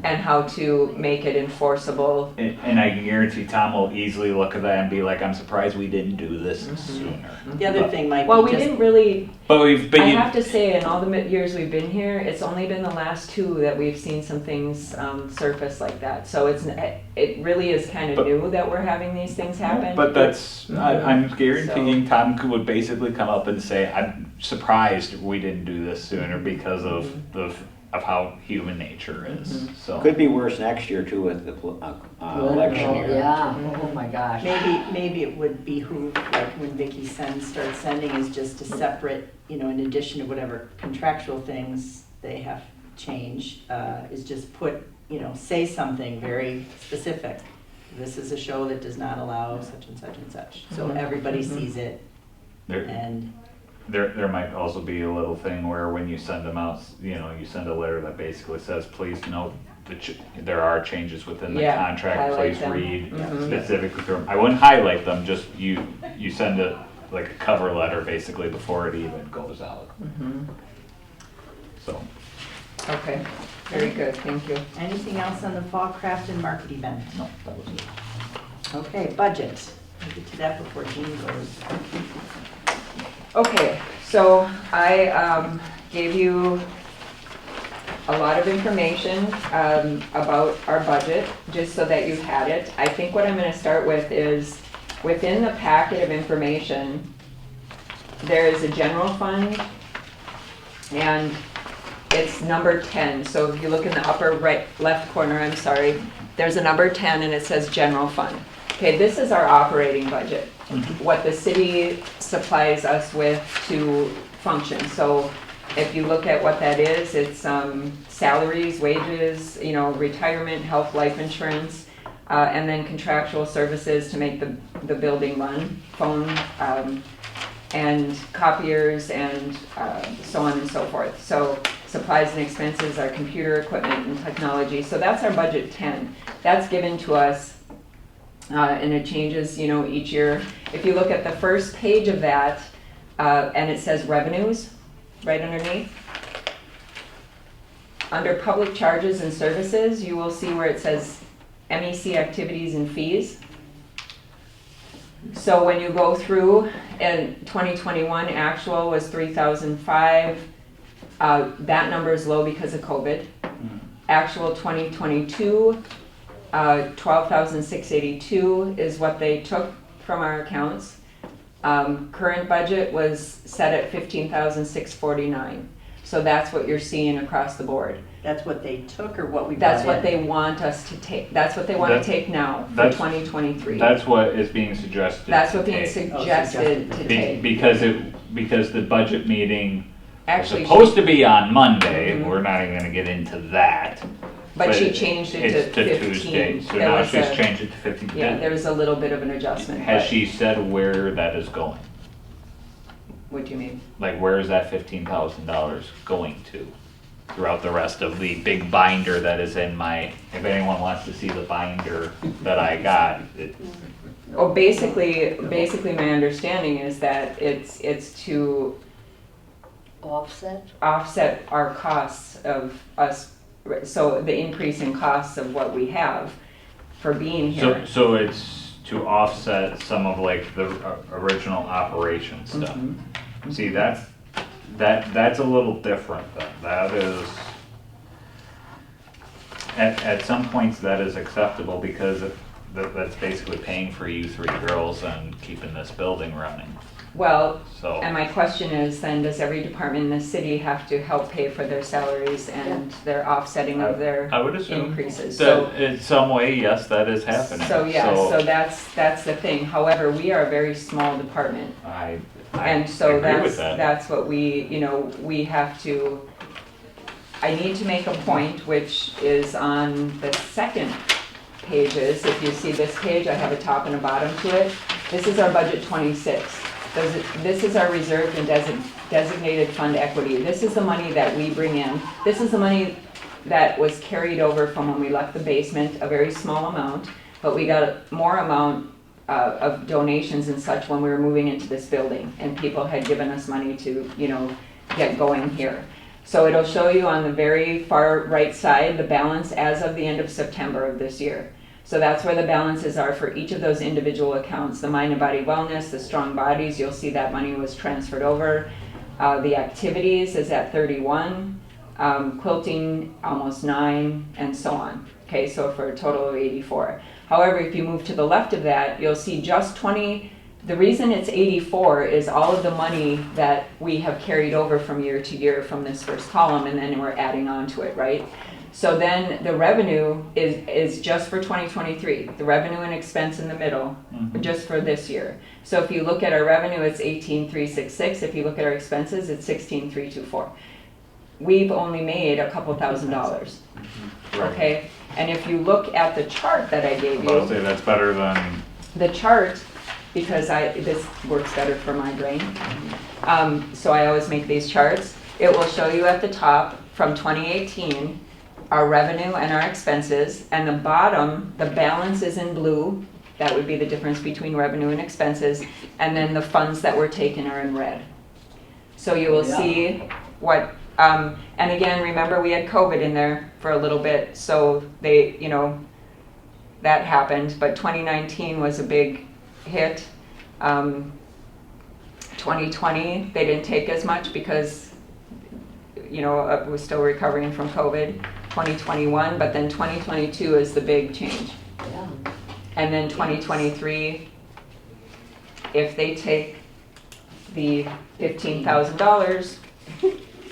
and how to make it enforceable. And I can guarantee Tom will easily look at that and be like, I'm surprised we didn't do this sooner. The other thing might Well, be we just, didn't really, But I have to say, in all the years we've been here, it's only been the last 2 that we've seen some things surface like that. So it really is kind of But- new that we're having these things happen. But that's, I'm guaranteeing So- Tom would basically come up and say, I'm surprised we didn't do this sooner because of how human nature is, so. Could be worse next year too with the election year. Yeah, oh my gosh. maybe it would behoove, like when Vicky starts sending, is just a separate, you know, in addition to whatever contractual things they have to change, is just put, you know, say something very specific. This is a show that does not allow such and such and such, so everybody sees it, There, and there might also be a little thing where when you send them out, you know, you send a letter that basically says, please note there are changes within the Yeah, contract, highlight please them. read Mhm. specifically through 'em. I wouldn't highlight them, just you send like a cover letter basically before it even goes out, so. Okay, very good, thank you. anything else on the fall craft and market event? No, that was it. Okay, budget. We'll get to that before Jean goes. Okay, so I gave you a lot of information about our budget, just so that you had it. I think what I'm gonna start with is within the packet of information, there is a general fund, and it's number 10. So if you look in the upper right, left corner, I'm sorry, there's a number 10 and it says general fund. Okay, this is our operating budget, what the city supplies us with to function. So if you look at what that is, it's salaries, wages, retirement, health, life insurance, and then contractual services to make the building run, phone, and copiers, and so on and so forth. So supplies and expenses are computer equipment and technology. So that's our budget 10. That's given to us, and it changes, each year. If you look at the first page of that, and it says revenues right underneath. Under public charges and services, you will see where it says MEC activities and fees. So when you go through, in 2021 actual was 3,005. That number is low because of COVID. Actual 2022, 12,682 is what they took from our accounts. Current budget was set at 15,649. So that's what you're seeing across the board. That's what they took or what we brought That's what in? they want us to take. That's what they want to take now for 2023. That's what is being suggested. That's to what being take. suggested to take. Because the budget meeting was Actually, supposed to be on Monday. Mhm. We're not even gonna get into that. but she changed it It's to to 15. Tuesday, so There now was she's a- changed it to 15. Yeah, there was a little bit of an adjustment. Has but- she said where that is going? What do you mean? Like, where is that $15,000 going to throughout the rest of the big binder that is in if anyone wants to see the binder that I got, Oh, basically my understanding is that it's to Offset? offset our costs of us, so the increase in costs of what we have for being here. so it's to offset some of like the original operation stuff. Mhm. See, that's a little different then. That is, at some points that is acceptable because that's basically paying for you three girls and keeping this building running. Well, So, and my question is then, does every department in the city have to help pay for their salaries and their offsetting of their I would assume increases? So, that in some way, yes, that is happening. so that's the thing. However, we are a very small department. I And so agree with that's what we have to, I need to make a point, which is on the second pages. If you see this page, I have a top and a bottom to it. This is our budget 26. This is our reserved and designated fund equity. This is the money that we bring in. This is the money that was carried over from when we left the basement, a very small amount, but we got a more amount of donations and such when we were moving into this building, and people had given us money to, get going here. So it'll show you on the very far right side, the balance as of the end of September of this year. So that's where the balances are for each of those individual accounts. The mind and body wellness, the strong bodies, you'll see that money was transferred over. The activities is at 31, quilting almost 9, and so on. Okay, so for a total of 84. However, if you move to the left of that, you'll see just 20. The reason it's 84 is all of the money that we have carried over from year to year from this first column, and then we're adding on to it, right? So then the revenue is just for 2023, the revenue and expense in the middle, just for this year. So if you look at our revenue, it's 18,366. If you look at our expenses, it's 16,324. We've only made a couple $1,000s, okay? And if you look at the chart that I gave I'll you, say that's better than, the chart, because this works better for my brain, so I always make these charts. It will show you at the top from 2018, our revenue and our expenses, and the bottom, the balance is in blue. That would be the difference between revenue and expenses, and then the funds that were taken are in red. So you will see what, and again, remember we had COVID in there for a little bit, so they, that happened, but 2019 was a big hit. 2020, they didn't take as much because, it was still recovering from COVID. 2021, but then 2022 is the big change. Yeah. And then 2023 if they take the $15,000,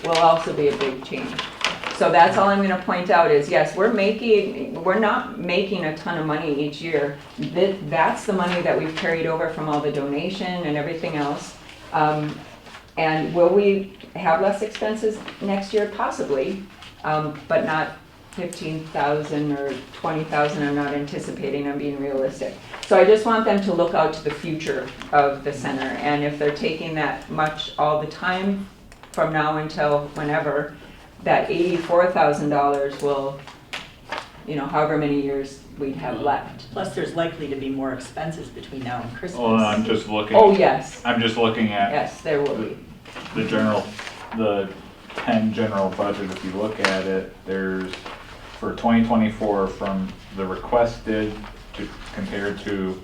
will also be a big change. So that's all I'm gonna point out is, yes, we're not making a ton of money each year. That's the money that we've carried over from all the donation and everything else. And will we have less expenses next year? Possibly, but not 15,000 or 20,000. I'm not anticipating. I'm being realistic. So I just want them to look out to the future of the center, and if they're taking that much all the time from now until whenever, that $84,000 will, however many years we'd have left. Plus, there's likely to be more expenses between now and Christmas. Well, I'm just looking. Oh, yes, I'm just looking at yes, there will be. the 10 general budget. If you look at it, there's for 2024 from the requested to compared to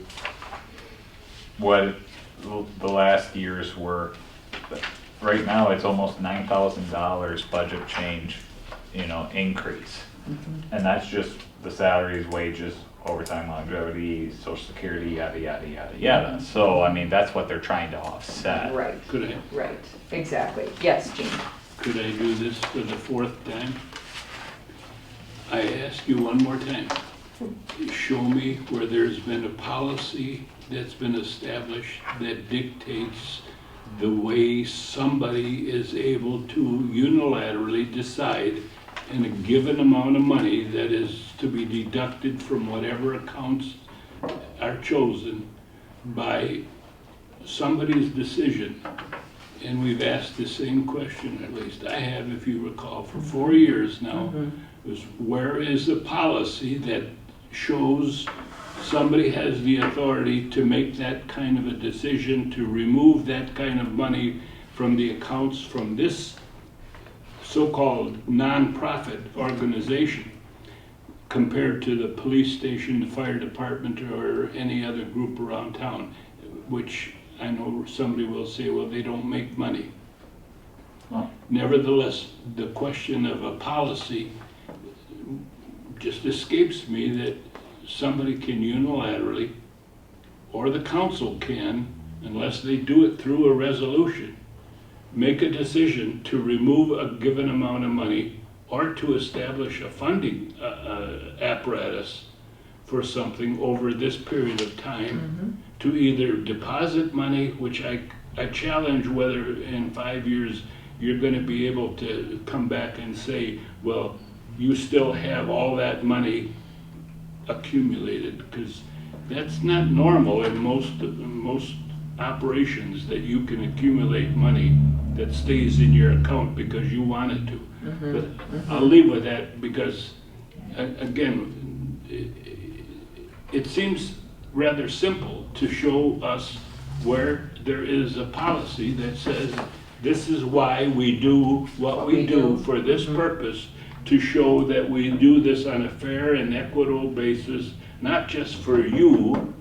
what the last years were. Right now, it's almost $9,000 budget change, increase. And that's just the salaries, wages, overtime, longevity, social security, yada, yada, yada, yada. So, I mean, that's what they're trying to offset. Right, right, exactly. Yes, Jean? Could I do this for the 4th time? I ask you one more time. Show me where there's been a policy that's been established that dictates the way somebody is able to unilaterally decide in a given amount of money that is to be deducted from whatever accounts are chosen by somebody's decision. And we've asked the same question, at least I have, if you recall, for 4 years now, was where is the policy that shows somebody has the authority to make that kind of a decision, to remove that kind of money from the accounts from this so-called nonprofit organization compared to the police station, the fire department, or any other group around town, which I know somebody will say, well, they don't make money. Oh. Nevertheless, the question of a policy just escapes me that somebody can unilaterally, or the council can, unless they do it through a resolution, make a decision to remove a given amount of money or to establish a funding apparatus for something over this period of time, to either deposit money, which I challenge whether in 5 years you're going to be able to come back and say, well, you still have all that money accumulated, because that's not normal in most operations, that you can accumulate money that stays in your account because you want it to. But I'll leave with that because, again, it seems rather simple to show us where there is a policy that says this is why we do what we do for this purpose, to show that we do this on a fair and equitable basis, not just for you,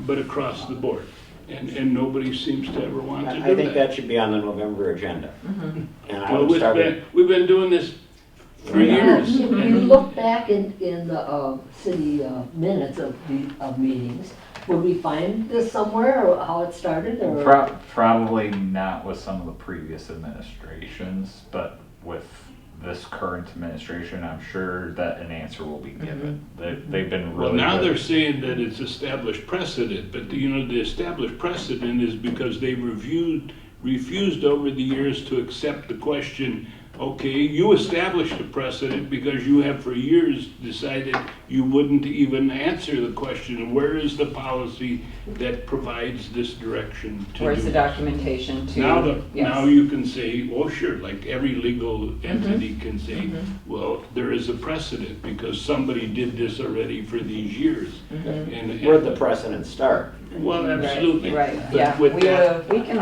but across the board. And nobody seems to ever want to do that. I think that should be on the November agenda. And I Well, would start with, we've been doing this for Yeah. years. If you look back in the city minutes of meetings, would we find this somewhere, or how it started, or? Probably not with some of the previous administrations, but with this current administration, I'm sure that an answer will be given. They've been really Well, now good. they're saying that it's established precedent, but the established precedent is because they refused over the years to accept the question, okay, you established a precedent because you have for years decided you wouldn't even answer the question, where is the policy that provides this direction to Where's do the this? documentation to? Now, yes. now you can say, well, sure, like every legal entity can say, well, there is a precedent because somebody did this already for these years. And where'd the precedent start? well, absolutely. Right, But yeah, with that, we can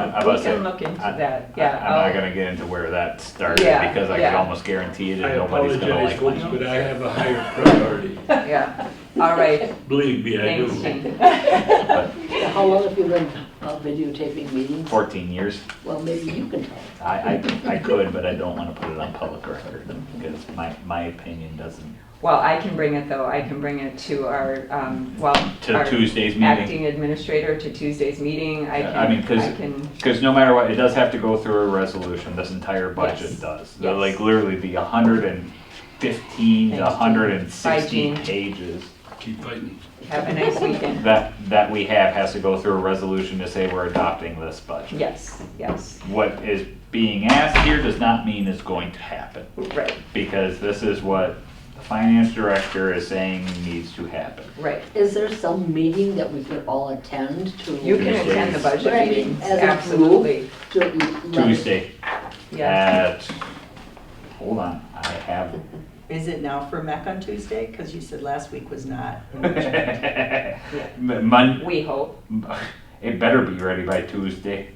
look into that, yeah. I'm not gonna get into where that started, Yeah, because I yeah. can almost guarantee it, I and nobody's gonna apologize, like folks, it. but I have a higher priority. Yeah, all right, Believe me, I thanks, do. Jane. How long have you been videotaping meetings? 14 years. Well, maybe you can tell us. I could, but I don't wanna put it on public record, because my opinion doesn't Well, I can bring it though, I can bring it to our, To our Tuesday's meeting. acting administrator to Tuesday's meeting. I mean, because no matter what, it does have to go through a resolution, this entire budget Yes. does. They'll Yes. like literally be 115 to Thank you. 160 Bye, Jean. pages Keep fighting. Have a nice weekend. that we have has to go through a resolution to say we're adopting this budget. Yes, yes, What is being asked here does not mean it's going to happen, right, because this is what the finance director is saying needs to happen. right. Is there some meeting that we could all attend to? You can Tuesdays. attend the budget Right, meetings, as a group. absolutely. to let- Tuesday Yeah. at, hold on, I have. Is it now for MEC on Tuesday? Because you said last week was not. We hope. It better be ready by Tuesday.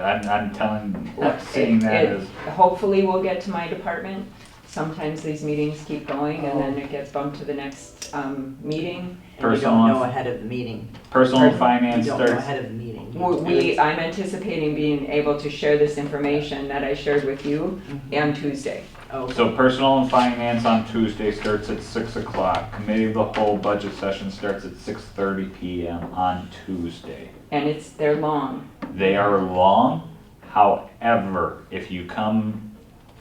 I'm telling, saying It- that it- is, Hopefully we'll get to my department. Sometimes these meetings keep going and then it gets bumped to the next meeting. And you Personal don't and- know ahead of the meeting. personal You finance don't know starts, ahead of the meeting. I'm anticipating being able to share this information that I shared with you on Tuesday. Oh, so personal and finance on Tuesday starts at 6 o'clock. Committee of the whole budget session starts at 6:30 PM on Tuesday. And they're long. They are long, however, if you come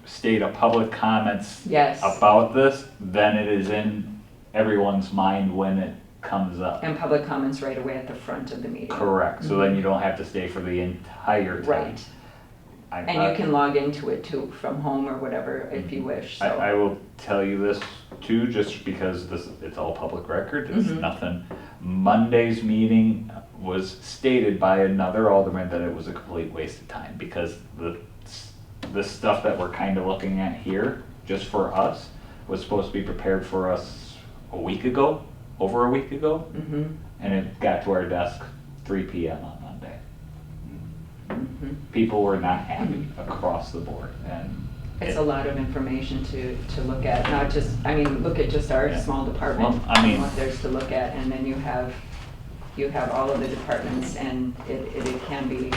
state a public comments Yes. about this, then it is in everyone's mind when it comes up. And public comments right away at the front of the meeting. Correct, so then you don't have to stay for the entire time. Right. And you can log into it too from home or whatever if you wish, so. I will tell you this too, just because it's all public record, it's Mhm. nothing. Monday's meeting was stated by another alderman that it was a complete waste of time, because the stuff that we're kind of looking at here, just for us, was supposed to be prepared for us over a week ago, Mhm, and it got to our desk 3 PM on Monday. mhm. People were not happy across the board, and It's a lot of information to look at, not just, look at just our Yeah. small department. Well, I mean- What there's to look at, and then you have all of the departments, and it can be,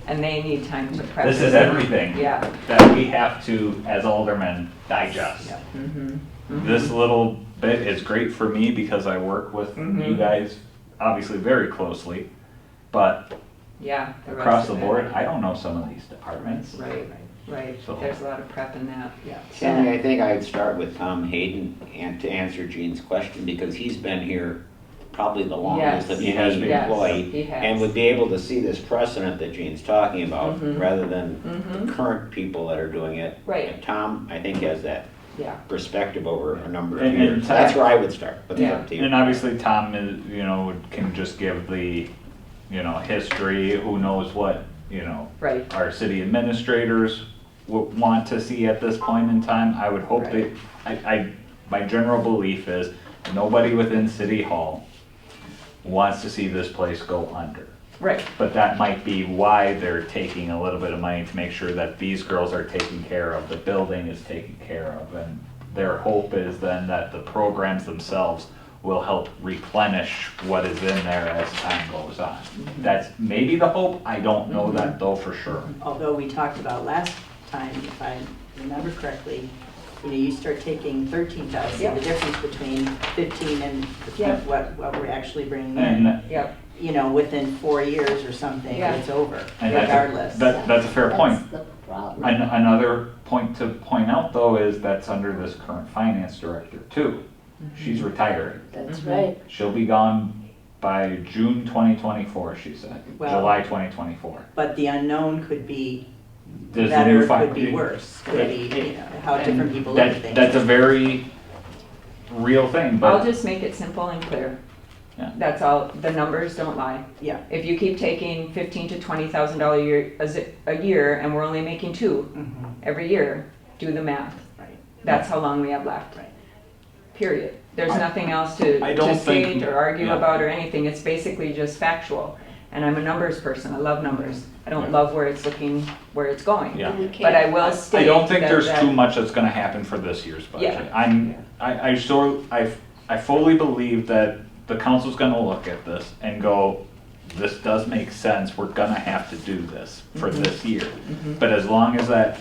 and they need time to prep. this is everything Yeah. that we have to, as aldermen, digest. Yeah. Mhm, This little bit is great for me because I work with you Mhm. guys obviously very closely, but yeah. the rest across the of it. board, I don't know some of these departments. Right, right, So- there's a lot of prep in that. Yeah. Sandy, I think I would start with Tom Hayden and to answer Gene's question, because he's been here probably the longest of He has any been. Yes, employee. he has. And would be able to see this precedent that Gene's talking about, Mhm. rather than Mhm. current people that are doing it. Right. And Tom, I think, has that Yeah, perspective over a number of And years. Tom- That's where I would start, but it's Yeah. up to you. And obviously Tom is, can just give the, history, who knows what, right, our city administrators would want to see at this point in time. I would hope Right. my general belief is nobody within City Hall wants to see this place go under. right, But that might be why they're taking a little bit of money to make sure that these girls are taken care of, the building is taken care of. And their hope is then that the programs themselves will help replenish what is in there as time goes on. That's maybe the hope, I don't know that though for sure. Although we talked about last time, if I remember correctly, you start taking 13,000, Yeah. the difference between 15 and Yeah. what we're actually bringing in. And, yep, Within 4 years or something, Yeah. it's over, and that's, regardless. that's a fair point. That's the problem. Another point to point out though is that's under this current finance director too. She's retiring. That's Mhm. right. She'll be gone by June 2024, she said, Well- July 2024. But the unknown could be Does the better, new could be worse, could be, how different people look at things. That's a very real thing, I'll but just make it simple and clear. Yeah. That's all, the numbers don't lie. Yeah. If you keep taking $15,000 to $20,000 a year, and we're only making 2 Mhm. every year, do the math. Right. That's how long we have left. Right. Period. There's I- nothing else I don't to think- state or argue yeah. about or anything. It's basically just factual. And I'm a numbers person. I love numbers. I don't love where it's going. yeah. But I will state I don't think that- there's that- too much that's gonna happen for this year's budget. Yeah. I fully believe that the council's gonna look at this and go, this does make sense, we're gonna have to do this for Mhm. this year. Mhm. But as long as that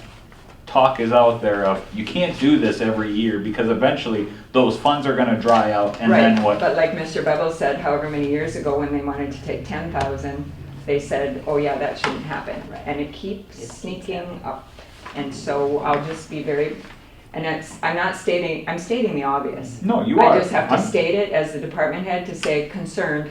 talk is out there of, you can't do this every year because eventually those funds are gonna dry out and Right, then what? but like Mr. Bevel said, however many years ago, when they wanted to take 10,000, they said, oh yeah, that shouldn't happen. Right. And it keeps It keeps sneaking happening. up. And so I'll just be very, and I'm stating the obvious. No, you are. I just have to I'm- state it as the department head to say concerned.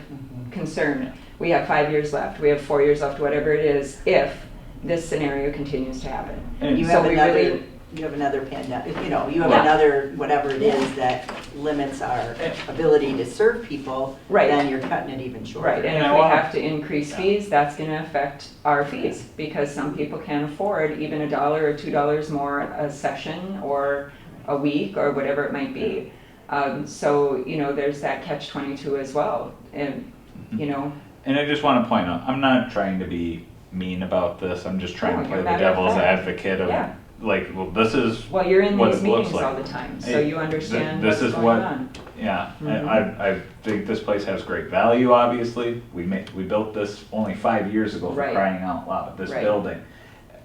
We have 5 years left, we have 4 years left, whatever it is, if this scenario continues to happen. And You So have we another, really- you have another pandemic, you know, you have Yeah. another, whatever it is that limits our ability to serve people, Right. then you're cutting it even shorter. Right, and And if I we wanna- have to increase fees, that's gonna affect our fees, because some people can't afford even $1 or $2 more a session, or a week, or whatever it might be. So, you know, there's that catch-22 as well, and, you know, And I just want to point out, I'm not trying to be mean about this. I'm just trying No, to play you're the matter of devil's fact. advocate of, Yeah. like, well, this is well, you're in what these it looks meetings like. all the time, so Hey, you understand this what's is going what- on. Yeah, Mhm. I think this place has great value, obviously. We built this only 5 years ago, for Right. crying out loud, this Right. building.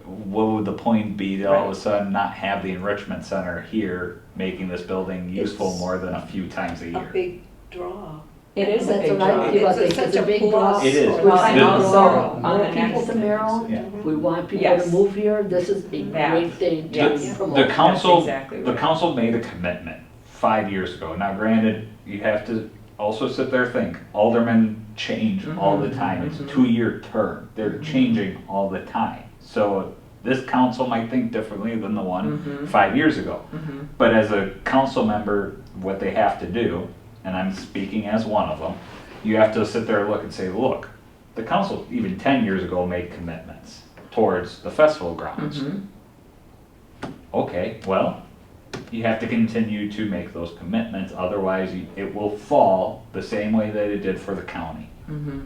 What would the point be to all of a Right. sudden not have the enrichment center here, making this building useful It's more than a few times a A year? big draw. It is a That's big what I draw. feel. It's It's such a a big plus draw. It is. for Well, the and The- also town. on More the people next, to Merrill. Yeah. We want people Yes. to move here. This is a That. great thing Yes. to promote. The council, exactly the right. council made a commitment 5 years ago. Now granted, you have to also sit there and think, aldermen change all the time. It's a Mhm. 2-year term. They're changing all the time. So this council might think differently than the one Mhm. 5 years ago. Mhm. But as a council member, what they have to do, and I'm speaking as one of them, you have to sit there and look and say, look, the council even 10 years ago made commitments towards the festival grounds. Mhm. Okay, well, you have to continue to make those commitments, otherwise it will fall the same way that it did for the county. Mhm.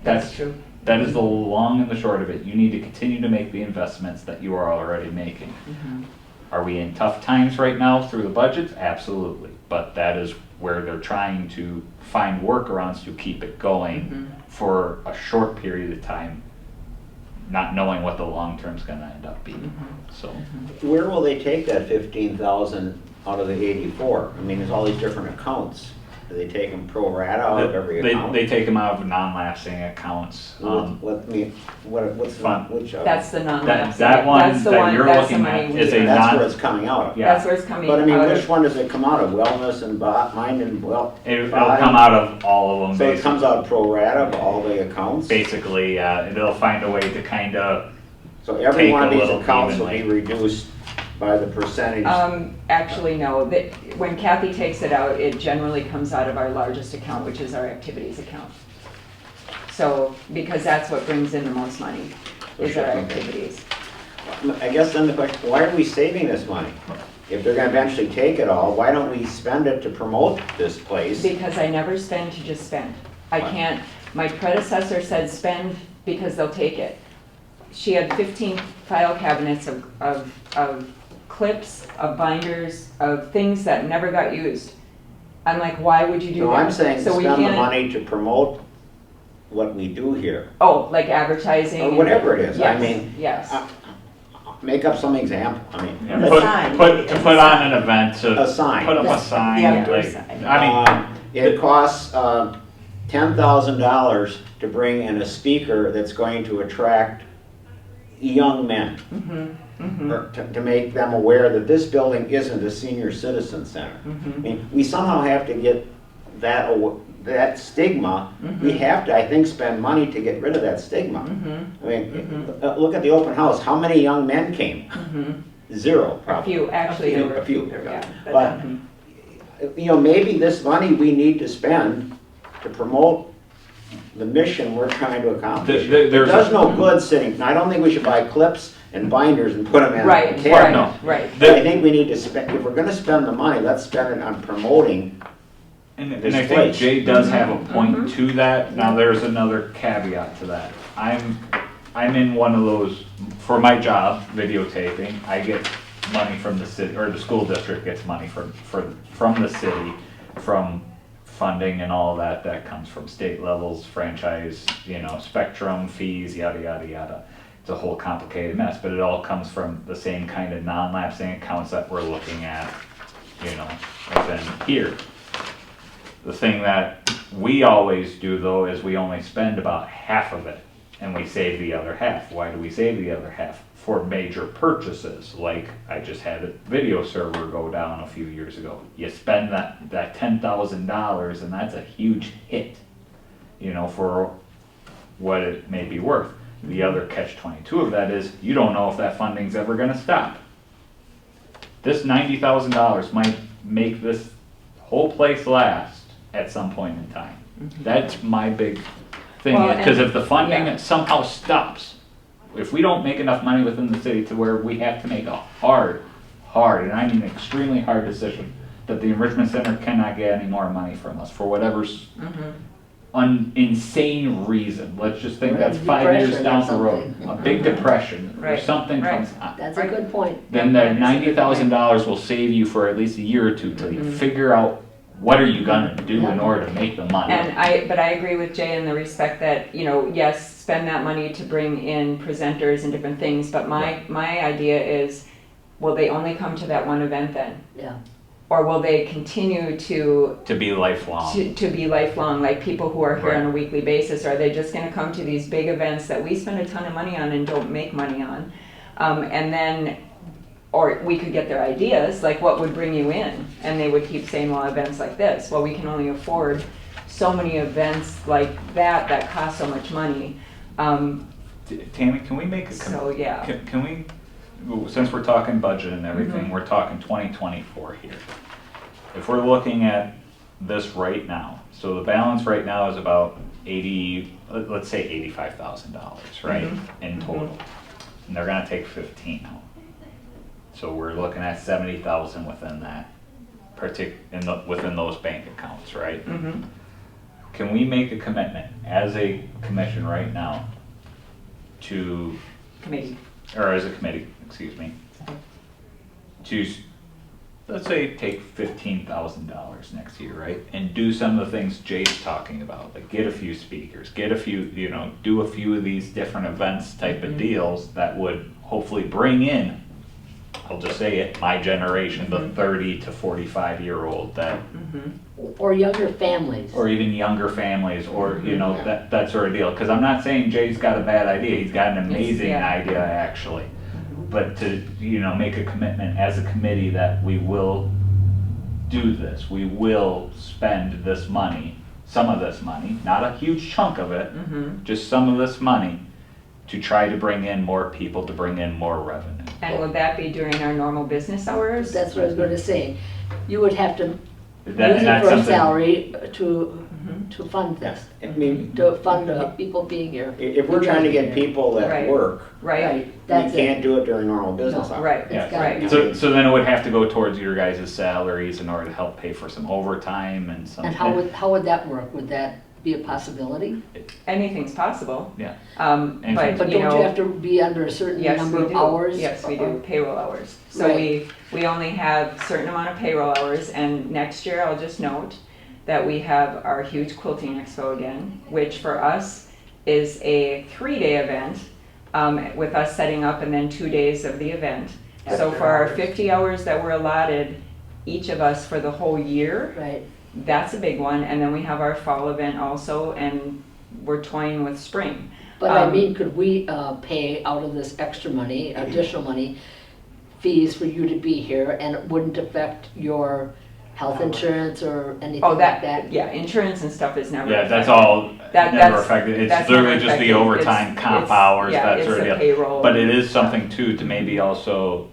That's That's true. That is the long and the short of it. You need to continue to make the investments that you are already making. Mhm. Are we in tough times right now through the budgets? Absolutely. But that is where they're trying to find workarounds to keep it going Mhm. for a short period of time, not knowing what the long term's gonna end up being. Mhm. So, Where will they take that 15,000 out of the 84? I mean, there's all these different accounts. Do they take them pro rata out of every account? they take them out of non-lapsing accounts. What's the, Fun. which of That's the non that one that you're looking at is a That's non- where it's coming out of. Yeah. That's where it's coming But I mean, out which of. one does it come out of? Wellness and mind and It'll come out of all of them, So it basically. comes out pro rata of all the accounts? Basically, they'll find a way to kind of, So every take one of a these little accounts will be evenly. reduced by the percentage? Actually, no. When Kathy takes it out, it generally comes out of our largest account, which is our activities account. So, because that's what brings in the most money, is our activities. I guess then the question, why are we saving this money? If they're gonna eventually take it all, why don't we spend it to promote this place? Because I never spend to just spend. I can't, my predecessor said spend because they'll take it. She had 15 file cabinets of clips, of binders, of things that never got used. I'm like, why would you do that? No, I'm saying So we spend the can't- money to promote what we do here, Oh, like advertising? or and- whatever it is. I Yes, mean, yes. make up some example, I mean. yeah, A put, sign, put, maybe. to put on an event, to A sign. put up a Yes, sign, the outdoor like, sign. I mean, It costs $10,000 to bring in a speaker that's going to attract young men, or to make them aware that this building isn't a senior citizen center. I mean, we somehow have to get that stigma. We have to, I think, spend money to get rid of that stigma. I mean, look at the open house. How many young men came? Zero, A probably. few, actually, there were A few. yeah. But, you know, maybe this money we need to spend to promote the mission we're trying to accomplish. It there's does a- no good sitting, I don't think we should buy clips and binders and put them in a Right, cabinet. No. right. I think we need to spend, if we're gonna spend the money, let's spend it on promoting. And this I think place. Jay does have a point to that. Now, there's another caveat to that. I'm in one of those, for my job, videotaping, I get money from the city, or the school district gets money from the city, from funding and all that comes from state levels, franchise, spectrum, fees, yada, yada, yada. it's a whole complicated mess, but it all comes from the same kind of non-lapsing accounts that we're looking at, you know, within here. The thing that we always do though is we only spend about half of it and we save the other half. Why do we save the other half? For major purchases, like I just had a video server go down a few years ago. You spend that $10,000 and that's a huge hit, you know, for what it may be worth. The other catch-22 of that is you don't know if that funding's ever going to stop. This $90,000 might make this whole place last at some point in time. That's my big thing, Well, because and- if the funding yeah. somehow stops, if we don't make enough money within the city to where we have to make a hard, and I mean extremely hard decision, that the Enrichment Center cannot get any more money from us for whatever's insane reason. Let's just think that's 5 years Depression or down the road. something. A big depression, or Right, something right. comes up. That's a good point. Then Yeah, that that is a good $90,000 will save you for at least a year or two till you figure out what are you gonna do in order to make the money. But I agree with Jay in the respect that, you know, yes, spend that money to bring in presenters and different things, but my idea is, will they only come to that one event then? Yeah. Or will they continue to To be lifelong. to be lifelong, like people who are here Right. on a weekly basis? Are they just gonna come to these big events that we spend a ton of money on and don't make money on? And then, or we could get their ideas, like what would bring you in? And they would keep saying, well, events like this. Well, we can only afford so many events like that cost so much money. Tammy, can we make a, So, yeah. can we, since we're talking budget and everything, we're talking 2024 here. If we're looking at this right now, so the balance right now is about let's say $85,000, right, in total. And they're gonna take 15 out. So we're looking at 70,000 within that, within those bank accounts, right? Can we make a commitment as a commission right now to, Committee. or as a committee, excuse me, to, let's say, take $15,000 next year, right? And do some of the things Jay's talking about, like get a few speakers, get a few, you know, do a few of these different events type of deals that would hopefully bring in, I'll just say it, my generation, the 30 to 45-year-old that, Or younger families. or even younger families, or, you know, that sort of deal. Because I'm not saying Jay's got a bad idea, he's got an amazing yeah. idea, actually. But to, you know, make a commitment as a committee that we will do this, we will spend this money, some of this money, not a huge chunk of it, just some of this money, to try to bring in more people, to bring in more revenue. And would that be during our normal business hours? That's what I was going to say. You would have to use And it that's for a something- salary to fund this, I mean, to fund people being here. if we're trying to get people that Right. work, Right, we That's can't it. do it during normal business No. hours. right, It's gotta right. be- So then it would have to go towards your guys' salaries in order to help pay for some overtime and some. And how would that work? Would that be a possibility? Anything's possible. Yeah. But, But you don't know. you have to be under a certain Yes, number we of do. hours? Yes, we do, payroll hours. So Right. we only have a certain amount of payroll hours, and next year, I'll just note that we have our huge quilting expo again, which for us is a 3-day event, with us setting up and then 2 days of the event. So for our 50 hours that were allotted, each of us for the whole year, Right. that's a big one, and then we have our fall event also, and we're toying with spring. But I mean, could we pay out of this extra money, additional money, fees for you to be here, and it wouldn't affect your health insurance or anything Oh, like that, yeah, insurance and stuff is never. Yeah, that's affected. all That- never that's- affected. It's that's literally never just the affected. overtime, comp It's- hours, yeah, that it's sort of a deal. payroll. But it is something too, to maybe also,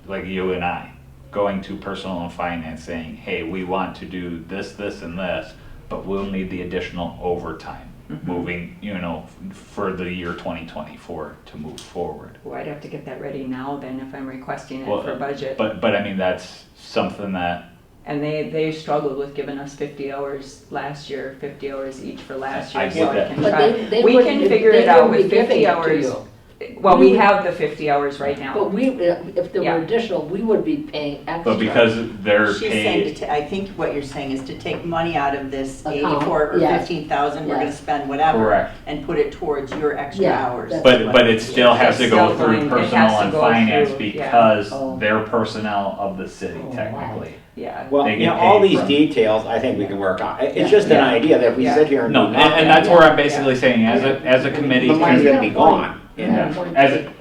like you and I, going to personal and finance saying, hey, we want to do this, this, and this, but we'll need the additional overtime moving, you know, for the year 2024 to move forward. Well, I'd have to get that ready now then if I'm requesting it Well, for budget. But I mean, that's something that, And they struggled with giving us 50 hours last year, 50 hours each for last I year. get So that. I can But try. they We wouldn't- can figure they it out wouldn't with be giving 50 it to hours. you. well, We we would- have the 50 hours right now. But we, if there Yeah. were additional, we would be paying extra. But because they're She's saying, paid, I think what you're saying is to take money out of this Account, 84 or yes. 15,000, we're gonna Yes. spend whatever. Correct. And put it towards your extra Yeah, hours. that's- but it still has to go It's still through going- it personnel has to and go finance through, yeah. because Oh. they're personnel of the city Oh, wow. technically. Yeah. Well, They you get know, all paid these from- details, I think we can work on. It's Yeah. just an Yeah. idea that if we Yeah. sit here and No, do nothing. and that's where I'm basically saying, as a committee, The money's can- gonna be gone. yeah,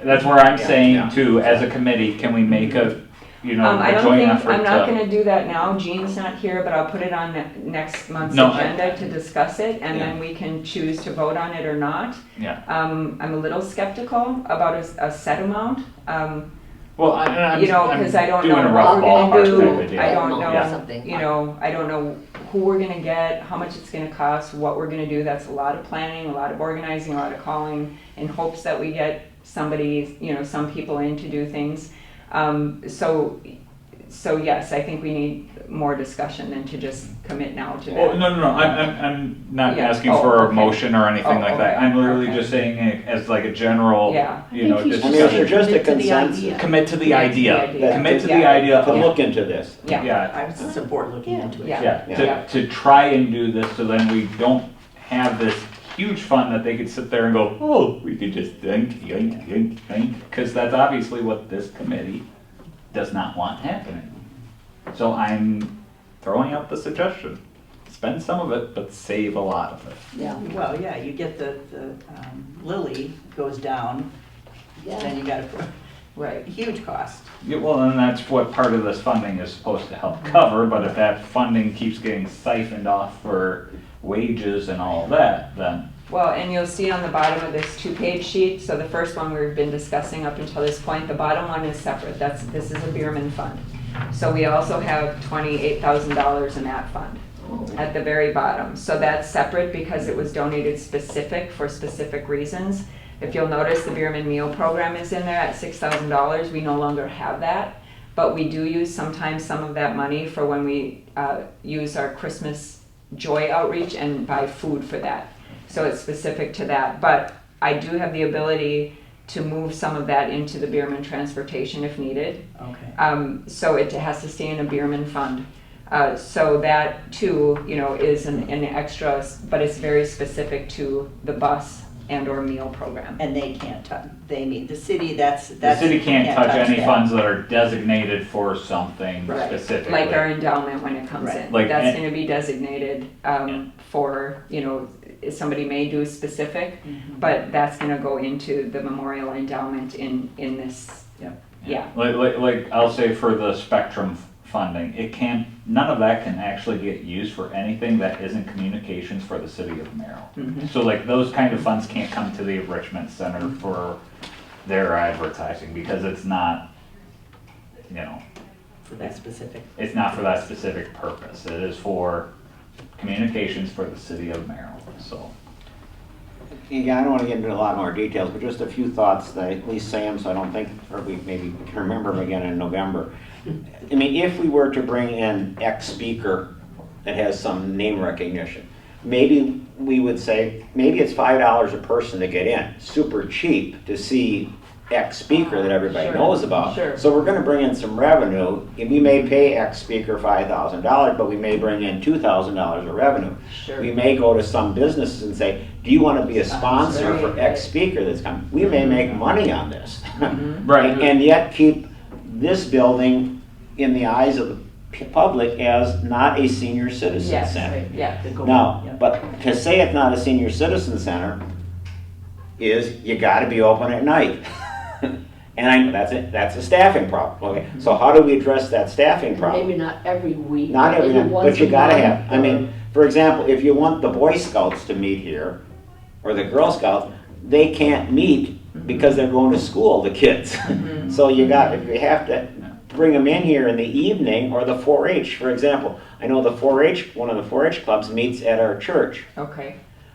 that's where I'm Yeah. saying too, as a committee, can we make a, you know, I a don't joint think, effort I'm not to? gonna do that now, Jean's not here, but I'll put it on next month's No, agenda to discuss it, and Yeah. then we can choose to vote on it or not. Yeah. I'm a little skeptical about a set amount, Well, I'm you know, because I don't doing know a what rough we're gonna ballpark do. type of deal. I don't Yeah. know, Something. you know, I don't know who we're gonna get, how much it's gonna cost, what we're gonna do. That's a lot of planning, a lot of organizing, a lot of calling, in hopes that we get somebody, you know, some people in to do things. So yes, I think we need more discussion than to just commit now to Oh, that. no, I'm not Yeah. asking Oh, for a okay. motion or anything Oh, like that. okay. I'm literally Okay. just saying it as like a general, Yeah. you know, I think you I mean, should is say there just a commit to the consensus idea. commit to the Commit to the idea. idea. Commit to Yeah. the idea To of, look into this. Yeah. yeah, I would support looking into it. Yeah. yeah, to try and do this so then we don't have this huge fund that they could sit there and go, oh, we could just think, because that's obviously what this committee does not want happening. So I'm throwing out the suggestion, spend some of it, but save a lot of it. Yeah, Well, yeah, you get the Lily goes down, then yeah. you got a Right. huge cost. Yeah, well, and that's what part of this funding is supposed to help cover, but if that funding keeps getting siphoned off for wages and all that, then, Well, and you'll see on the bottom of this two-page sheet, so the first one we've been discussing up until this point, the bottom one is separate, this is a Bierman fund. So we also have $28,000 in that fund at the very bottom. So that's separate because it was donated for specific reasons. If you'll notice, the Bierman meal program is in there at $6,000, we no longer have that. But we do use sometimes some of that money for when we use our Christmas Joy outreach and buy food for that. So it's specific to that, but I do have the ability to move some of that into the Bierman transportation if needed. Okay. So it has to stay in a Bierman fund. So that too, you know, is an extra, but it's very specific to the bus and or meal program. And they can't touch, the city, that's. the city can't touch any that. funds that are designated for something Right. specifically. Like our endowment when it comes Right. in. Like, That's and- gonna be designated for, you know, somebody may do specific, Mhm. but that's gonna go into the memorial endowment in this. Yep. Yeah. Like I'll say for the spectrum funding, none of that can actually get used for anything that isn't communications for the city of Merrill. Mhm. So like those kind of funds can't come to the Enrichment Center for their advertising because it's not, you know, For that specific. it's not for that specific purpose. It is for communications for the city of Merrill, so. Yeah, I don't want to get into a lot more details, but just a few thoughts that I at least say them so I don't think, or we maybe can remember them again in November. I mean, if we were to bring in X speaker that has some name recognition, maybe we would say, maybe it's $5 a person to get in, super cheap to see X speaker that everybody Sure, knows about. sure. So we're gonna bring in some revenue, and we may pay X speaker $5,000, but we may bring in $2,000 of revenue. Sure. We may go to some businesses and say, do you want to be a sponsor for Right. X speaker that's coming? We may make money on this. Right. And yet keep this building in the eyes of the public as not a senior citizen Yes, center. yeah. Now, Yeah. but to say it's not a senior citizen center is you gotta be open at night. And that's a staffing problem, okay? So how do we address that staffing problem? Maybe not every week. Not every maybe night, once but you a gotta month, have, I or- mean, for example, if you want the Boy Scouts to meet here, or the Girl Scouts, they can't meet because they're going to school, the kids. So you have to bring them in here in the evening, or the 4-H, for example. I know one of the 4-H clubs meets at our church. Okay.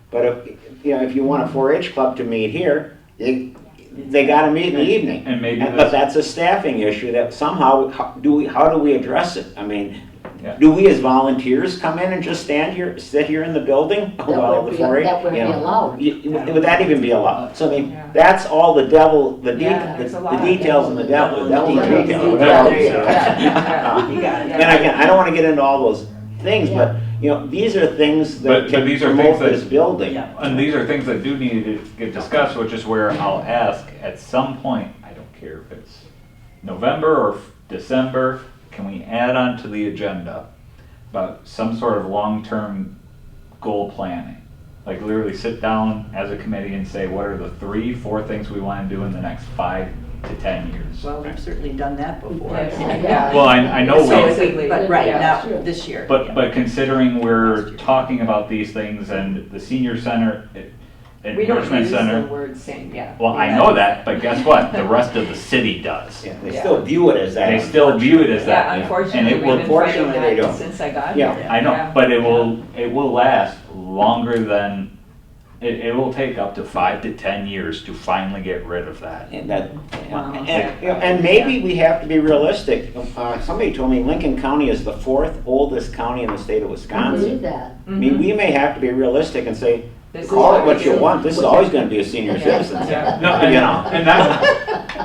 But if you want a 4-H club to meet here, they gotta meet in the evening. And maybe But that's a staffing issue that somehow, how do we address it? I mean, Yeah. Do we as volunteers come in and just sit here in the building while the 4-H? That wouldn't be allowed. Would that even be allowed? So I mean, Yeah. that's all the devil, the Yeah, there's a lot. details and the devil, the devil's in the details. Yeah, whatever. there you go. Yeah, you got it. And again, I don't wanna get into all those things, but, you know, these are things that But can these are promote things that- this building. Yeah. And these are things that do need to get discussed, which is where I'll ask at some point, I don't care if it's November or December, can we add on to the agenda about some sort of long-term goal planning? Like literally sit down as a committee and say, what are the 3-4 things we want to do in the next 5 to 10 years? Well, we've certainly done that before. Yeah. Well, I know So we, it's- But right, Yeah. now, Sure. this year. but yeah. considering we're talking about these things and the senior center, We don't Enrichment use the Center, word same, yeah. well, I know that, but guess what? The rest of the city does. Yeah, they still view it as that. They still view it as that. Yeah, And unfortunately, it we've will, been fighting Unfortunately, they that don't. since I got Yeah, here. I know, Yeah. but it will last longer than, it will take up to 5 to 10 years to finally get rid of that. And that, Wow. and maybe we have to be realistic. Somebody told me Lincoln County is the 4th oldest county in the state of I Wisconsin. believe that. I mean, we may have to be realistic and say, This is call it what we you do. want, this is always gonna be a senior citizen center. No, You know, and that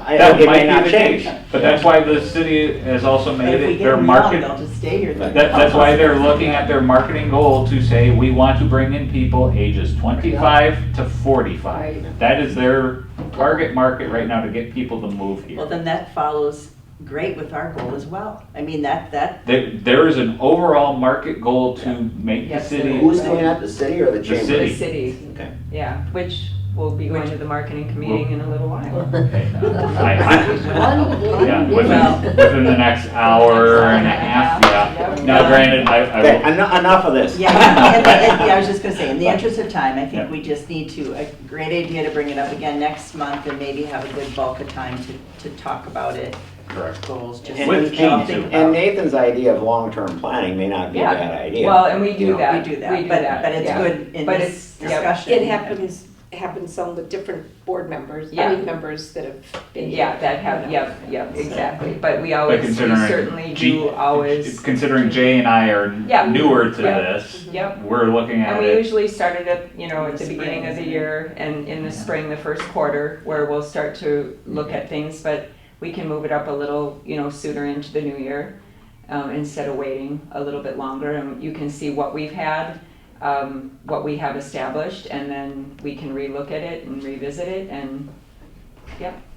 it may might not be the change. case, but that's why the city has also But made if we it get their them young, market. they'll just stay here. That's why they're looking at their marketing goal to say, we want to bring in people ages 25 to 45. Right. That is their target market right now to get people to move Well, here. then that follows great with our goal as well. I mean, that, There is an overall market goal to make the Yes, city. Who's doing that, the city or the The chamber? city. The city, Okay. yeah, which will be going to the marketing meeting in a little while. Yeah, Well- within the next hour and a half, yeah. Now granted, Okay, enough of this. yeah, I was just gonna say, in the interest of time, I Yeah. think we just need to, a great idea to bring it up again next month and maybe have a good bulk of time to talk about it, Correct. goals, just And- With something Gene, to think too. about. And Nathan's idea of long-term planning may not be a Yeah. bad idea. Well, and we You do know, that. We do that, but it's yeah. good in But this it's- yeah. discussion. It happens some with different board members, Yeah. members that have been. Yeah, that have, yep, exactly, but we But always, we considering certainly G- do always, Considering Jay and I are Yeah. newer to Yeah. this, yep. we're looking And at we it. usually start it at, at the spring, beginning of the isn't it? year and in the spring, the first quarter, where we'll start to look at things, but we can move it up a little, sooner into the new year, instead of waiting a little bit longer, and you can see what we've had, what we have established, and then we can relook at it and revisit it and,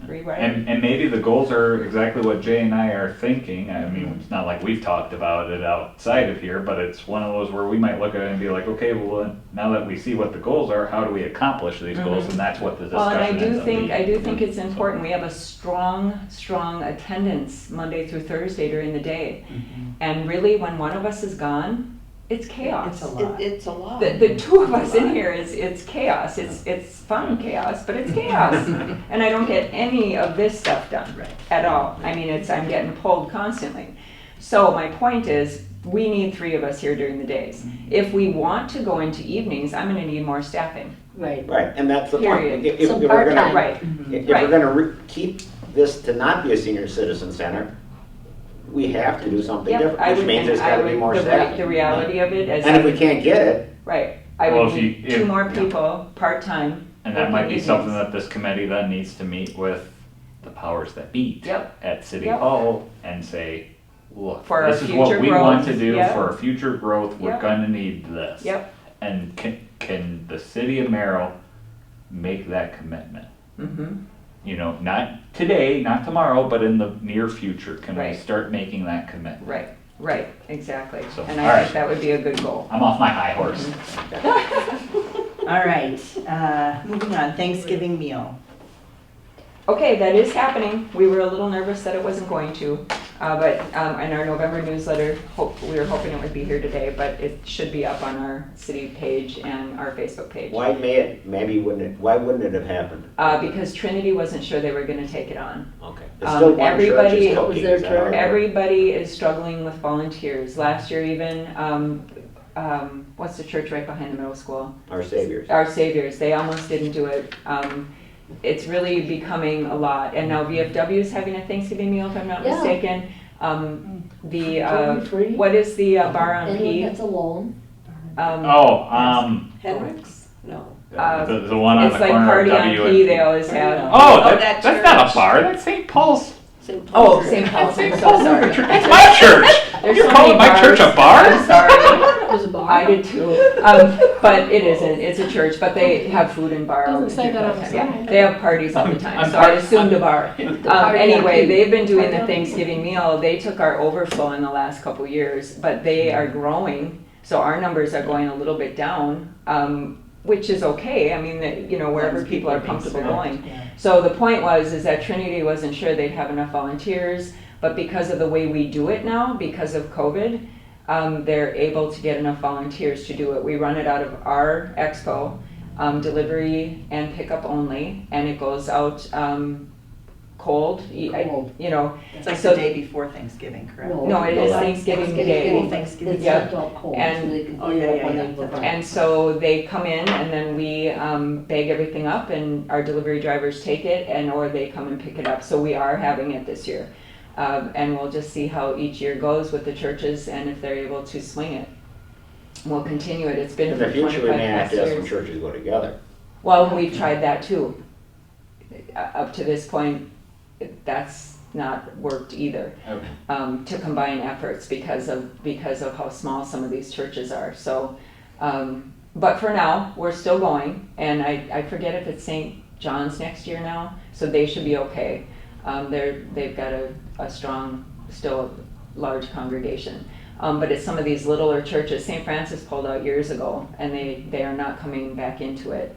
rewrite it. And maybe the goals are exactly what Jay and I are thinking. I mean, it's not like we've talked about it outside of here, but it's one of those where we might look at it and be like, okay, well, now that we see what the goals are, how do we accomplish these goals? And that's what the Well, and discussion ends up being. I do think it's important, we have a strong attendance Monday through Thursday during the day. And really, when one of us is gone, it's chaos. It's a lot. It's a lot. The two of us in here it's chaos. It's fun chaos, but it's chaos. And I don't get any of this stuff done Right. at all. I mean, I'm getting pulled constantly. So my point is, we need 3 of us here during the days. If we want to go into evenings, I'm gonna need more staffing. Right. Right, and that's the point. Period. If Some we're part-time. gonna, Right. if Right. we're gonna keep this to not be a senior citizen center, we have to do something Yep, different, I which would- means and there's I gotta be would- more the staff. The reality of it is. And if we can't get it, Right, I Well, would if need you- 2 if- more yeah. people, part-time. And that might be working something evenings. that this committee then needs to meet with the powers that be Yep. at City Yep. Hall and say, look, For our this is what future we want to growth, do yep. for our future growth, we're Yep. gonna need this. Yep. And can the city of Merrill make that commitment? Mm-hmm. Not today, not tomorrow, but in the near future, can we Right. start making that commitment? Right, exactly. So, And all I right. think that would be a good goal. I'm off my high horse. All right, moving on, Thanksgiving meal. Okay, that is happening. We were a little nervous that it wasn't going to, but in our November newsletter, we were hoping it would be here today, but it should be up on our city page and our Facebook page. why wouldn't it have happened? Because Trinity wasn't sure they were gonna take it on. Okay. It's still one church, everybody- it's What was their cookies, I don't know. Everybody is struggling with volunteers. Last year even, what's the church right behind the middle school? Our saviors. Our Saviors, they almost didn't do it. It's really becoming a lot. And now VFW is having a Thanksgiving meal, if I'm not Yeah. mistaken. The, Totally free? what is the bar on Anyone P? that's alone? Henrik's? No. The one on It's the like corner of Party on W P, and they always have. Oh, Oh, that's that not a church. bar, that's St. Paul's. St. Oh, Paul's. St. Paul's, I'm so Paul's sorry. Church. It's my church. There's You're so calling many my church a bars. bar? I'm sorry. There's a bar. I did too. But it isn't, it's a church, but they have food and bar. Doesn't all the say time. that on the Yeah, sign. they have parties all the time, I'm so I part- assumed a bar. Party on Anyway, P. they've been doing Party the on P. Thanksgiving meal, they took our overflow in the last couple years, but they are growing, so our numbers are going a little bit down, which is okay, I mean, wherever As people are being comfortable served, going. yeah. So the point is that Trinity wasn't sure they'd have enough volunteers, but because of the way we do it now, because of COVID, they're able to get enough volunteers to do it. We run it out of our expo, delivery and pickup only, and it goes out cold. Cold. It's like So- the day before Thanksgiving, correct? No, it is like Thanksgiving Day. Oh, Thanksgiving. It's Yeah. sent out cold, And- so they can Oh, clean yeah, it up yeah, when yeah. they look. And so they come in and then we bag everything up and our delivery drivers take it or they come and pick it up. So we are having it this year. And we'll just see how each year goes with the churches and if they're able to swing it. We'll continue it. It's been In for the future, we 25 may have plus to have some years. churches go together. Well, we've tried that too. Up to this point, that's not worked either. Okay. To combine efforts because of how small some of these churches are. So, but for now, we're still going, and I forget if it's St. John's next year now, so they should be okay. They've got a strong, still a large congregation. But it's some of these littler churches. St. Francis pulled out years ago, and they are not coming back into it.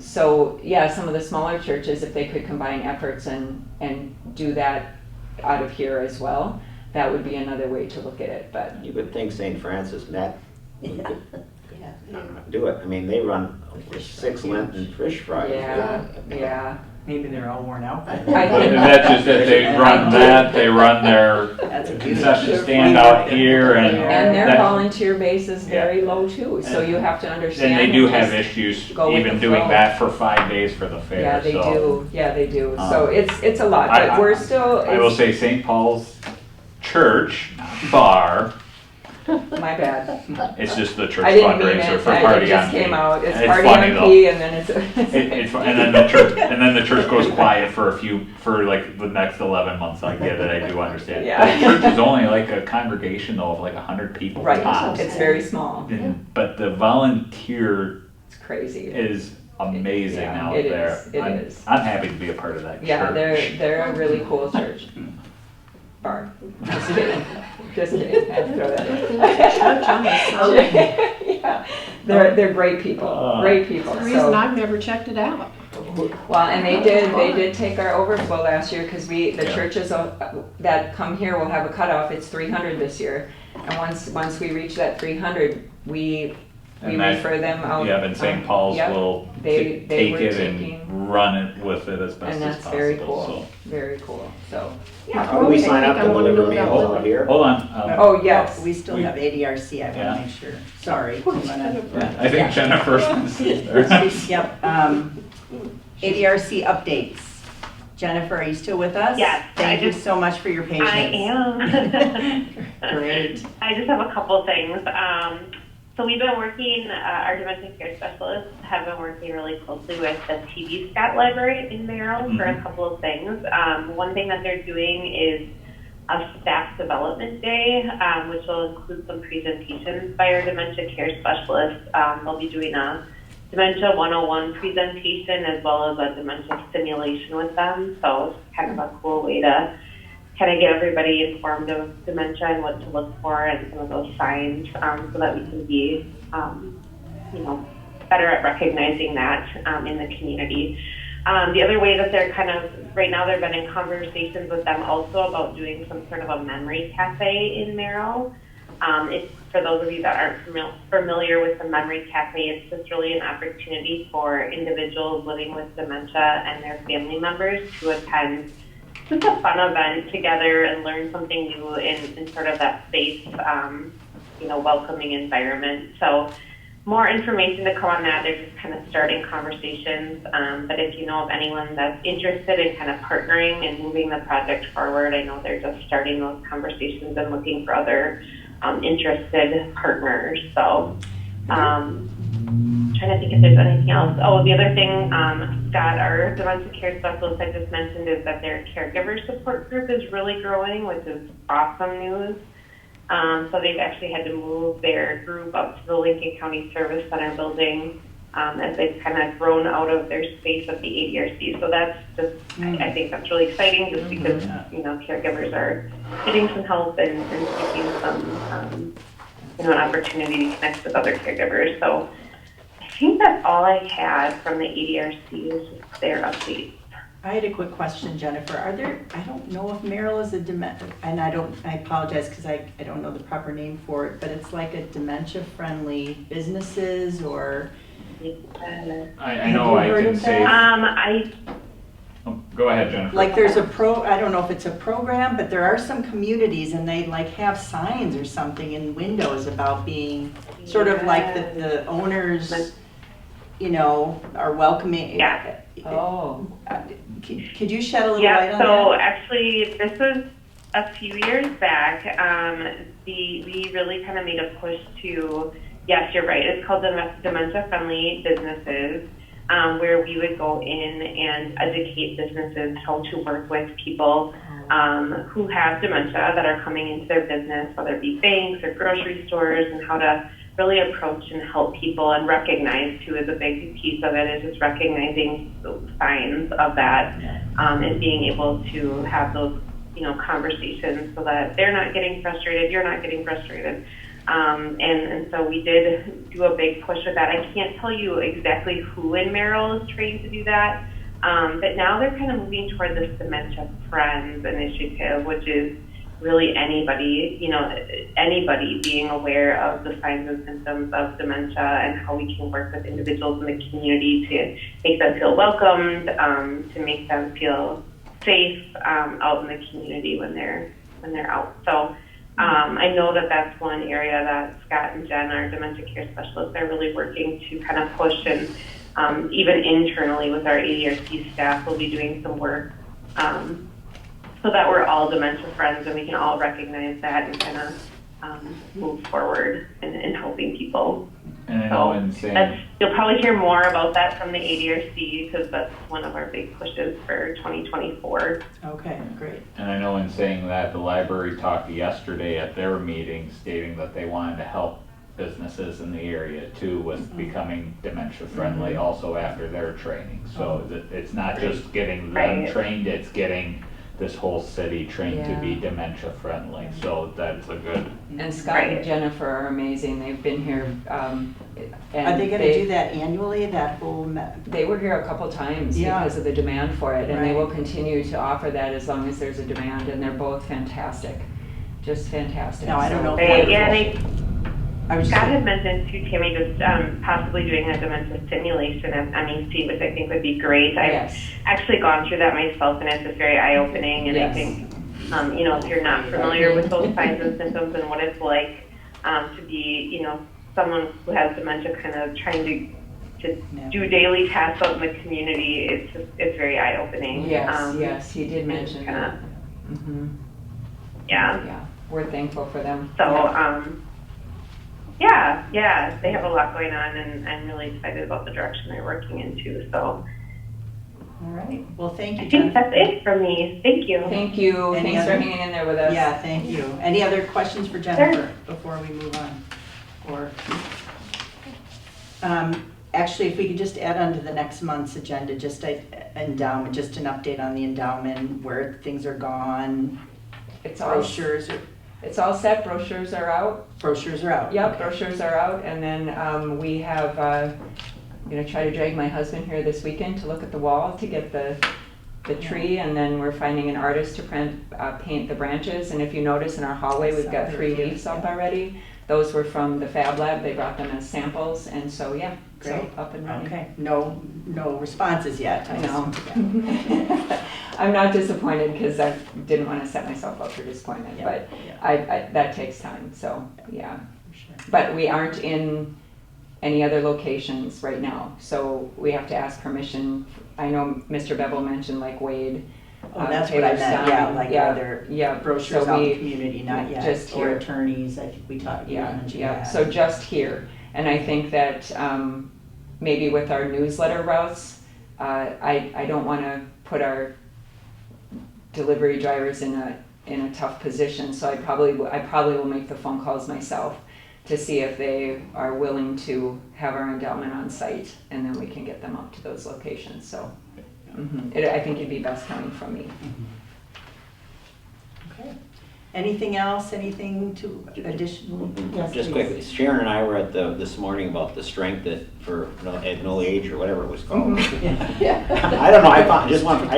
So yeah, some of the smaller churches, if they could combine efforts and do that out of here as well, that would be another way to look at it. But You would think St. Francis met, Yeah. do it. I mean, they run 6 Lenten fish fries. yeah. Maybe they're all worn out. I And think that's just it, they run that, they run their That's a concession stand out here and. and their that- volunteer base is very low too, so you have to understand. And they do and have just- issues go with even the doing flow. that for 5 days for the fair, Yeah, they so. do. Yeah, they do. So Um, it's a lot, but we're still. I will say St. Paul's Church, not bar, My bad. it's just the church I didn't mean fundraiser it. for It Party just on came P. out. It's And Party funny on though. P, and then it's. And then the church goes quiet for like the next 11 months. I get it, I do understand. Yeah. The church is only like a congregation though of like 100 people Right. tops. It's very small. But the volunteer It's crazy. is amazing Yeah, out it there. is, it I'm, is. I'm happy to be a part of that Yeah, church. they're a really cool church. Bar. Just kidding. Just kidding. I had to throw that in. Church on the sign. Yeah, they're great people. Great people. That's the reason So, I've never checked it out. well, and they did take our overflow last year because the Yeah. churches that come here will have a cutoff. It's 300 this year, and once we reach that 300, we And that- refer them out. Yeah, and St. Paul's Yep. will They take were it taking- and run it with it as best And as that's possible. very cool. So. Very cool. So. How do we sign up to I wanna deliver know about meals Lily. out here? Hold on. Oh, yes. We still We- have ADRC, I Yeah. want to make sure. Sorry. I'm gonna- I think Jennifer's there. Yep, ADRC updates. Jennifer, are you still with us? Yes, Thank you so much for your patience. I am. Great. I just have a couple things. So we've been working, our dementia care specialists have been working really closely with the TB Scott Library in Merrill for a couple of things. One thing that they're doing is a staff development day, which will include some presentations by our dementia care specialists. They'll be doing a Dementia 101 presentation as well as a dementia simulation with them. So it's kind of a cool way to kind of get everybody informed of dementia and what to look for and some of those signs so that we can be, better at recognizing that in the community. The other way that they're kind of, right now they've been in conversations with them also about doing some sort of a memory cafe in Merrill. It's, for those of you that aren't familiar with the Memory Cafe, it's just really an opportunity for individuals living with dementia and their family members to attend just a fun event together and learn something new in sort of that safe, welcoming environment. So more information to come on that. They're just kind of starting conversations. But if you know of anyone that's interested in kind of partnering and moving the project forward, I know they're just starting those conversations and looking for other interested partners. So trying to think if there's anything else. Oh, the other thing, Scott, our dementia care specialist I just mentioned, is that their caregiver support group is really growing, which is awesome news. So they've actually had to move their group up to the Lincoln County Service Center building as they've kind of grown out of their space at the ADRC. So that's just, I think that's really exciting, just because, you know, caregivers are getting some help and seeking some, you know, an opportunity to connect with other caregivers. So I think that's all I had from the ADRC, is just their updates. I had a quick question, Jennifer. Are there, I don't know if Merrill is a dementia, and I apologize because I don't know the proper name for it, but it's like a dementia-friendly businesses or? I know I can say. Go ahead, Jennifer. Like there's I don't know if it's a program, but there are some communities and they like have signs or something in windows about being sort of like the owners, you know, are welcoming. Yeah. Oh. Could you shed a little light on that? So actually, this was a few years back. We really kind of made a push to, yes, you're right, it's called dementia-friendly businesses, where we would go in and educate businesses how to work with people who have dementia that are coming into their business, whether it be banks or grocery stores, and how to really approach and help people and recognize, too, is a big piece of it, is just recognizing those signs of that and being able to have those, you know, conversations so that they're not getting frustrated, you're not getting frustrated. And so we did do a big push with that. I can't tell you exactly who in Merrill is trained to do that, but now they're kind of moving toward this Dementia Friends initiative, which is really anybody, you know, anybody being aware of the signs and symptoms of dementia and how we can work with individuals in the community to make them feel welcomed, to make them feel safe out in the community when they're out. So I know that that's one area that Scott and Jen, our dementia care specialists, are really working to kind of push, and even internally with our ADRC staff, we'll be doing some work so that we're all dementia friends and we can all recognize that and kind of move forward in helping people. And I know in saying, you'll probably hear more about that from the ADRC, because that's one of our big pushes for 2024. Okay, great. And I know in saying that, the library talked yesterday at their meeting stating that they wanted to help businesses in the area too with becoming dementia friendly also after their training. So it's not just getting them trained, it's getting this whole city trained to be dementia friendly. So that's a good. And Scott and Jennifer are amazing. They've been here. And are they going to do that annually, that whole? They were here a couple times because of the demand for it, and they will continue to offer that as long as there's a demand, and they're both fantastic. Just fantastic. No, I don't know. Scott had mentioned too, Tammy, just possibly doing a dementia simulation at MEC, which I think would be great. I've actually gone through that myself, and it's just very eye-opening. And I think, you know, if you're not familiar with those signs and symptoms and what it's like to be, you know, someone who has dementia, kind of trying to do daily tasks out in the community, it's very eye-opening. Yes, he did mention that. Yeah, we're thankful for them. So. Yeah, they have a lot going on, and I'm really excited about the direction they're working into. So, all right. Well, thank you, I think that's it for me. Thank you. Thank you. Thanks for hanging in there with us. Yeah, thank you. Any other questions for Jennifer before we move on? Or actually, if we could just add on to the next month's agenda, just endowment, just an update on the endowment, where things are gone. It's brochures. It's all set. Brochures are out. Brochures are out. Yep, brochures are out, and then we have. I'm gonna try to drag my husband here this weekend to look at the wall to get the tree, and then we're finding an artist to paint the branches. And if you notice in our hallway, we've got 3 leaves up already. Those were from the Fab Lab. They brought them as samples, and so great. So up and running. Okay, no responses yet. I know. I'm not disappointed because I didn't want to set myself up for disappointment, but I that takes time. So yeah, for sure. But we aren't in any other locations right now. So we have to ask permission. I know Mr. Bevel mentioned like Wade. Oh, that's what I Taylor meant, Stein. yeah, like Yeah, other yeah. brochures So out in we- the community, not yet, just or here. attorneys, I think we talked, you Yeah, mentioned yeah, that. so just here. And I think that maybe with our newsletter routes, I don't want to put our delivery drivers in a tough position, so I probably will make the phone calls myself to see if they are willing to have our endowment on site, and then we can get them up to those locations, so. I think it'd be best coming from me. Okay. Anything else, anything to additional? Yes, Just please. quickly, Sharon and I were at this morning about the strength that at no age or whatever it was called. I don't know, I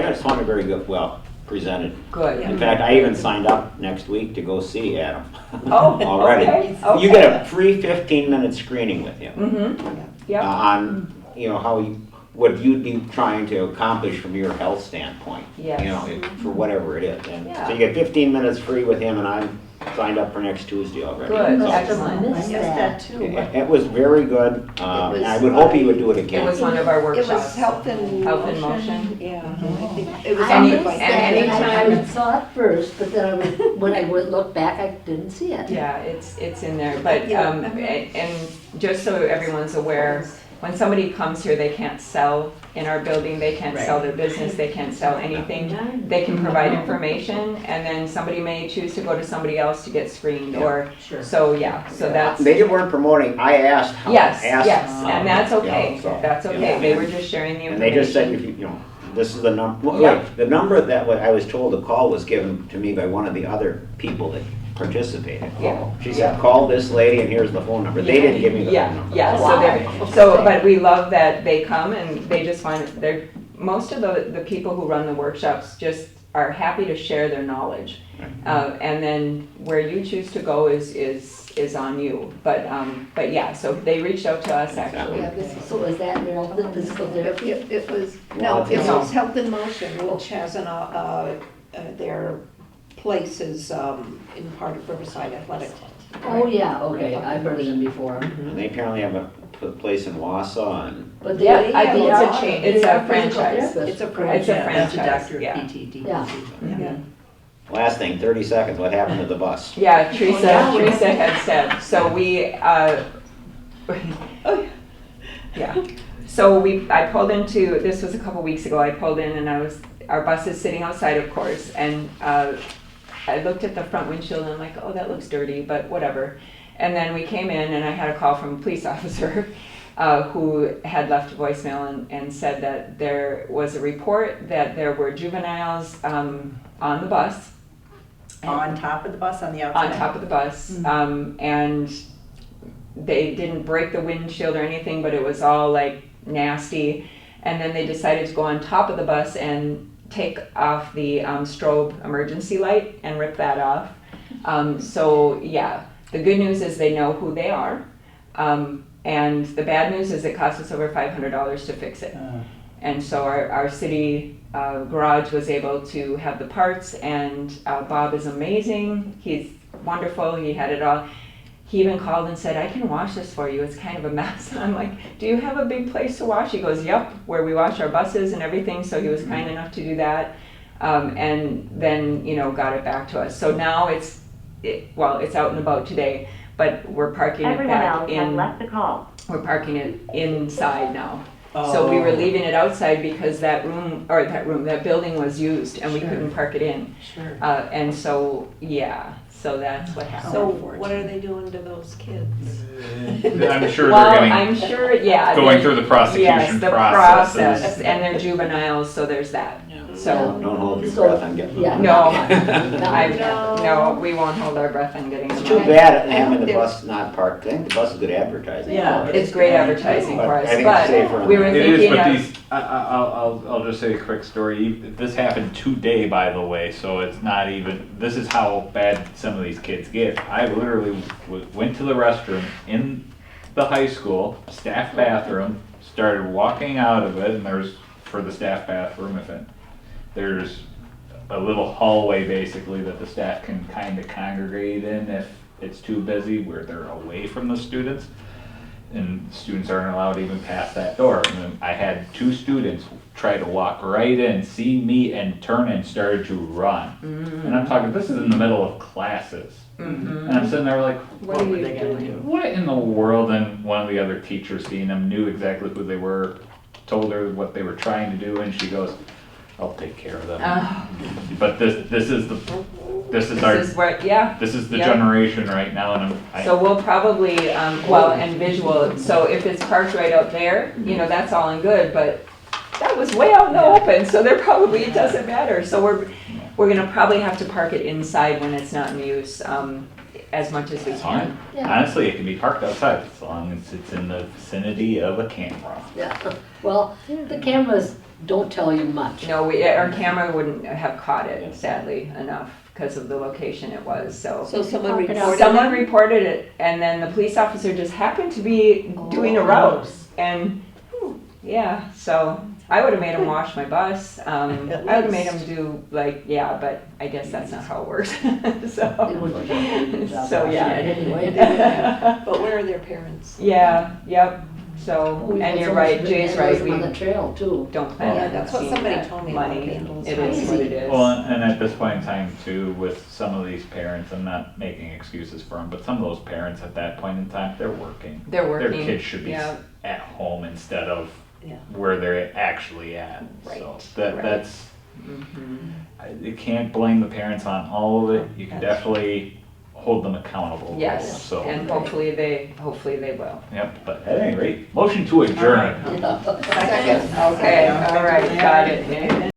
just found it very good, well presented. Good. In fact, I even signed up next week to go see Adam. Oh, Already. okay. You get a free 15-minute screening with him. Yeah. On, how what you'd be trying to accomplish from your health standpoint. Yes. For whatever it is. And Yeah. so you get 15 minutes free with him, and I'm signed up for next Tuesday already. Good, So, excellent. I missed that too. It was very good. was- I would hope he would do it It again. was one of our It workshops. was Health in Health in Motion. Motion. Yeah, Mhm. I think it was I Any- offered by missed and that, and I anytime- saw it first, but then when I would look back, I didn't see it. Yeah, it's in there, but, Yeah. and just so everyone's aware, when somebody comes here, they can't sell in our building, they can't sell their business, they can't sell anything. They can provide information, and then somebody may choose to go to somebody else to get screened, or, Sure. so, yeah, so that's, They weren't promoting, I asked how. yes, asked yes, how, and that's okay, so, that's okay, they were just sharing the And they just said, information. this is the number, Yeah. the number that I was told to call was given to me by one of the other people that participated. Yeah. She said, call this lady and here's the phone number. They didn't give me the phone Yeah, number. yeah, so Wow. they're, but we love that they come and they just find, most of the people who run the workshops just are happy to share their knowledge. And then where you choose to go is on you, but yeah, so they reached out to us actually. Yeah, this is, So is that Merrill, the physical therapy? it was, Well, no, it no. was Health in Motion, which has their places in part of Riverside Athletic. Oh, yeah, okay, I've heard of them before. And they apparently have a place in Wausau and But Yeah, they- I think they it's a are- chain- they it's a are physical franchise. therapists. It's a It's a franchise. That's a franchise, doctor of yeah. PTD. Yeah. Yeah. last thing, 30 seconds, what happened to the bus? Yeah, Teresa yeah. had said, so we, yeah. So I pulled into, this was a couple weeks ago, I pulled in and our bus is sitting outside, of course, and I looked at the front windshield and I'm like, oh, that looks dirty, but whatever. And then we came in and I had a call from a police officer who had left a voicemail and said that there was a report that there were juveniles on the bus. On top of the bus, on the outside? On top of the bus, and they didn't break the windshield or anything, but it was all like nasty. And then they decided to go on top of the bus and take off the strobe emergency light and rip that off. So yeah, the good news is they know who they are. And the bad news is it cost us over $500 to fix it. And so our city garage was able to have the parts, and Bob is amazing. He's wonderful. He had it all. He even called and said, I can wash this for you. It's kind of a mess. I'm like, do you have a big place to wash? He goes, yep, where we wash our buses and everything. So he was kind enough to do that. And then, got it back to us. So now it's out and about today, but we're parking it back in. left the call. We're parking it inside now. So we were leaving it outside because that building was used and we Sure. couldn't park it in. Sure. And so, yeah, so that's what happened. So what are they doing to those kids? I'm sure Well, they're I'm getting, sure, yeah. going through the Yes, prosecution the process. process, and they're juveniles, so there's that. So, Don't hold your So, breath on getting yeah. them. no, we won't hold our breath on getting them. It's too out. bad having the bus not parked. I think the bus is good advertising. Yeah. for it. It's great advertising But for I us, think it's safer but on we the- were It is, thinking but of. these, I'll just say a quick story. This happened today, by the way, so it's not even, this is how bad some of these kids get. I literally went to the restroom in the high school, staff bathroom, started walking out of it, and for the staff bathroom, there's a little hallway basically that the staff can kind of congregate in if it's too busy, where they're away from the students. and students aren't allowed to even pass that door. And then I had 2 students try to walk right in, see me, and turn and started to run. And I'm talking, this is in the middle of classes. And I'm sitting there like, What are were you they gonna doing? do? what in the world? And one of the other teachers seeing them knew exactly who they were, told her what they were trying to do, and she goes, I'll take care of them. But this is our, This is what, yeah. this is the Yeah. generation right now, and So we'll probably, well, and visual, so if it's parked right out there, you know, that's all and good, but that was way out in the open, so there probably, it doesn't matter. So we're gonna probably have to park it inside when it's not in use, as much as we can. honestly, it can be parked outside as long as it's in the vicinity of a camera. Yeah, well, the cameras don't tell you much. No, our camera wouldn't have caught it, sadly enough, because of the location it was, so. So someone Park it reported it? Someone reported it, and then the police officer just happened to be doing a route, and, yeah, so I would've made him wash my bus, I would've made him do, like, yeah, but I guess that's not how it works, They so. wouldn't do a good job So, washing yeah. it anyway. But where are their parents? Yeah, yep, so, We had and you're so right, much Jay's right, vandalism we on the trail too. don't plan Yeah, on that's what seeing somebody that told me about money. vandalism. It is what it is. Well, and at this point in time too, with some of these parents, I'm not making excuses for them, but some of those parents at that point in time, they're working. They're working. Their kids should be yeah. at home instead of Yeah. where they're actually at. So Right. that's, Mhm. you can't blame the parents on all of it. You can definitely hold them accountable. Yes, So, and hopefully they will. yep, but at any rate, motion to adjourn. Yeah. Second. Okay, all right, got it.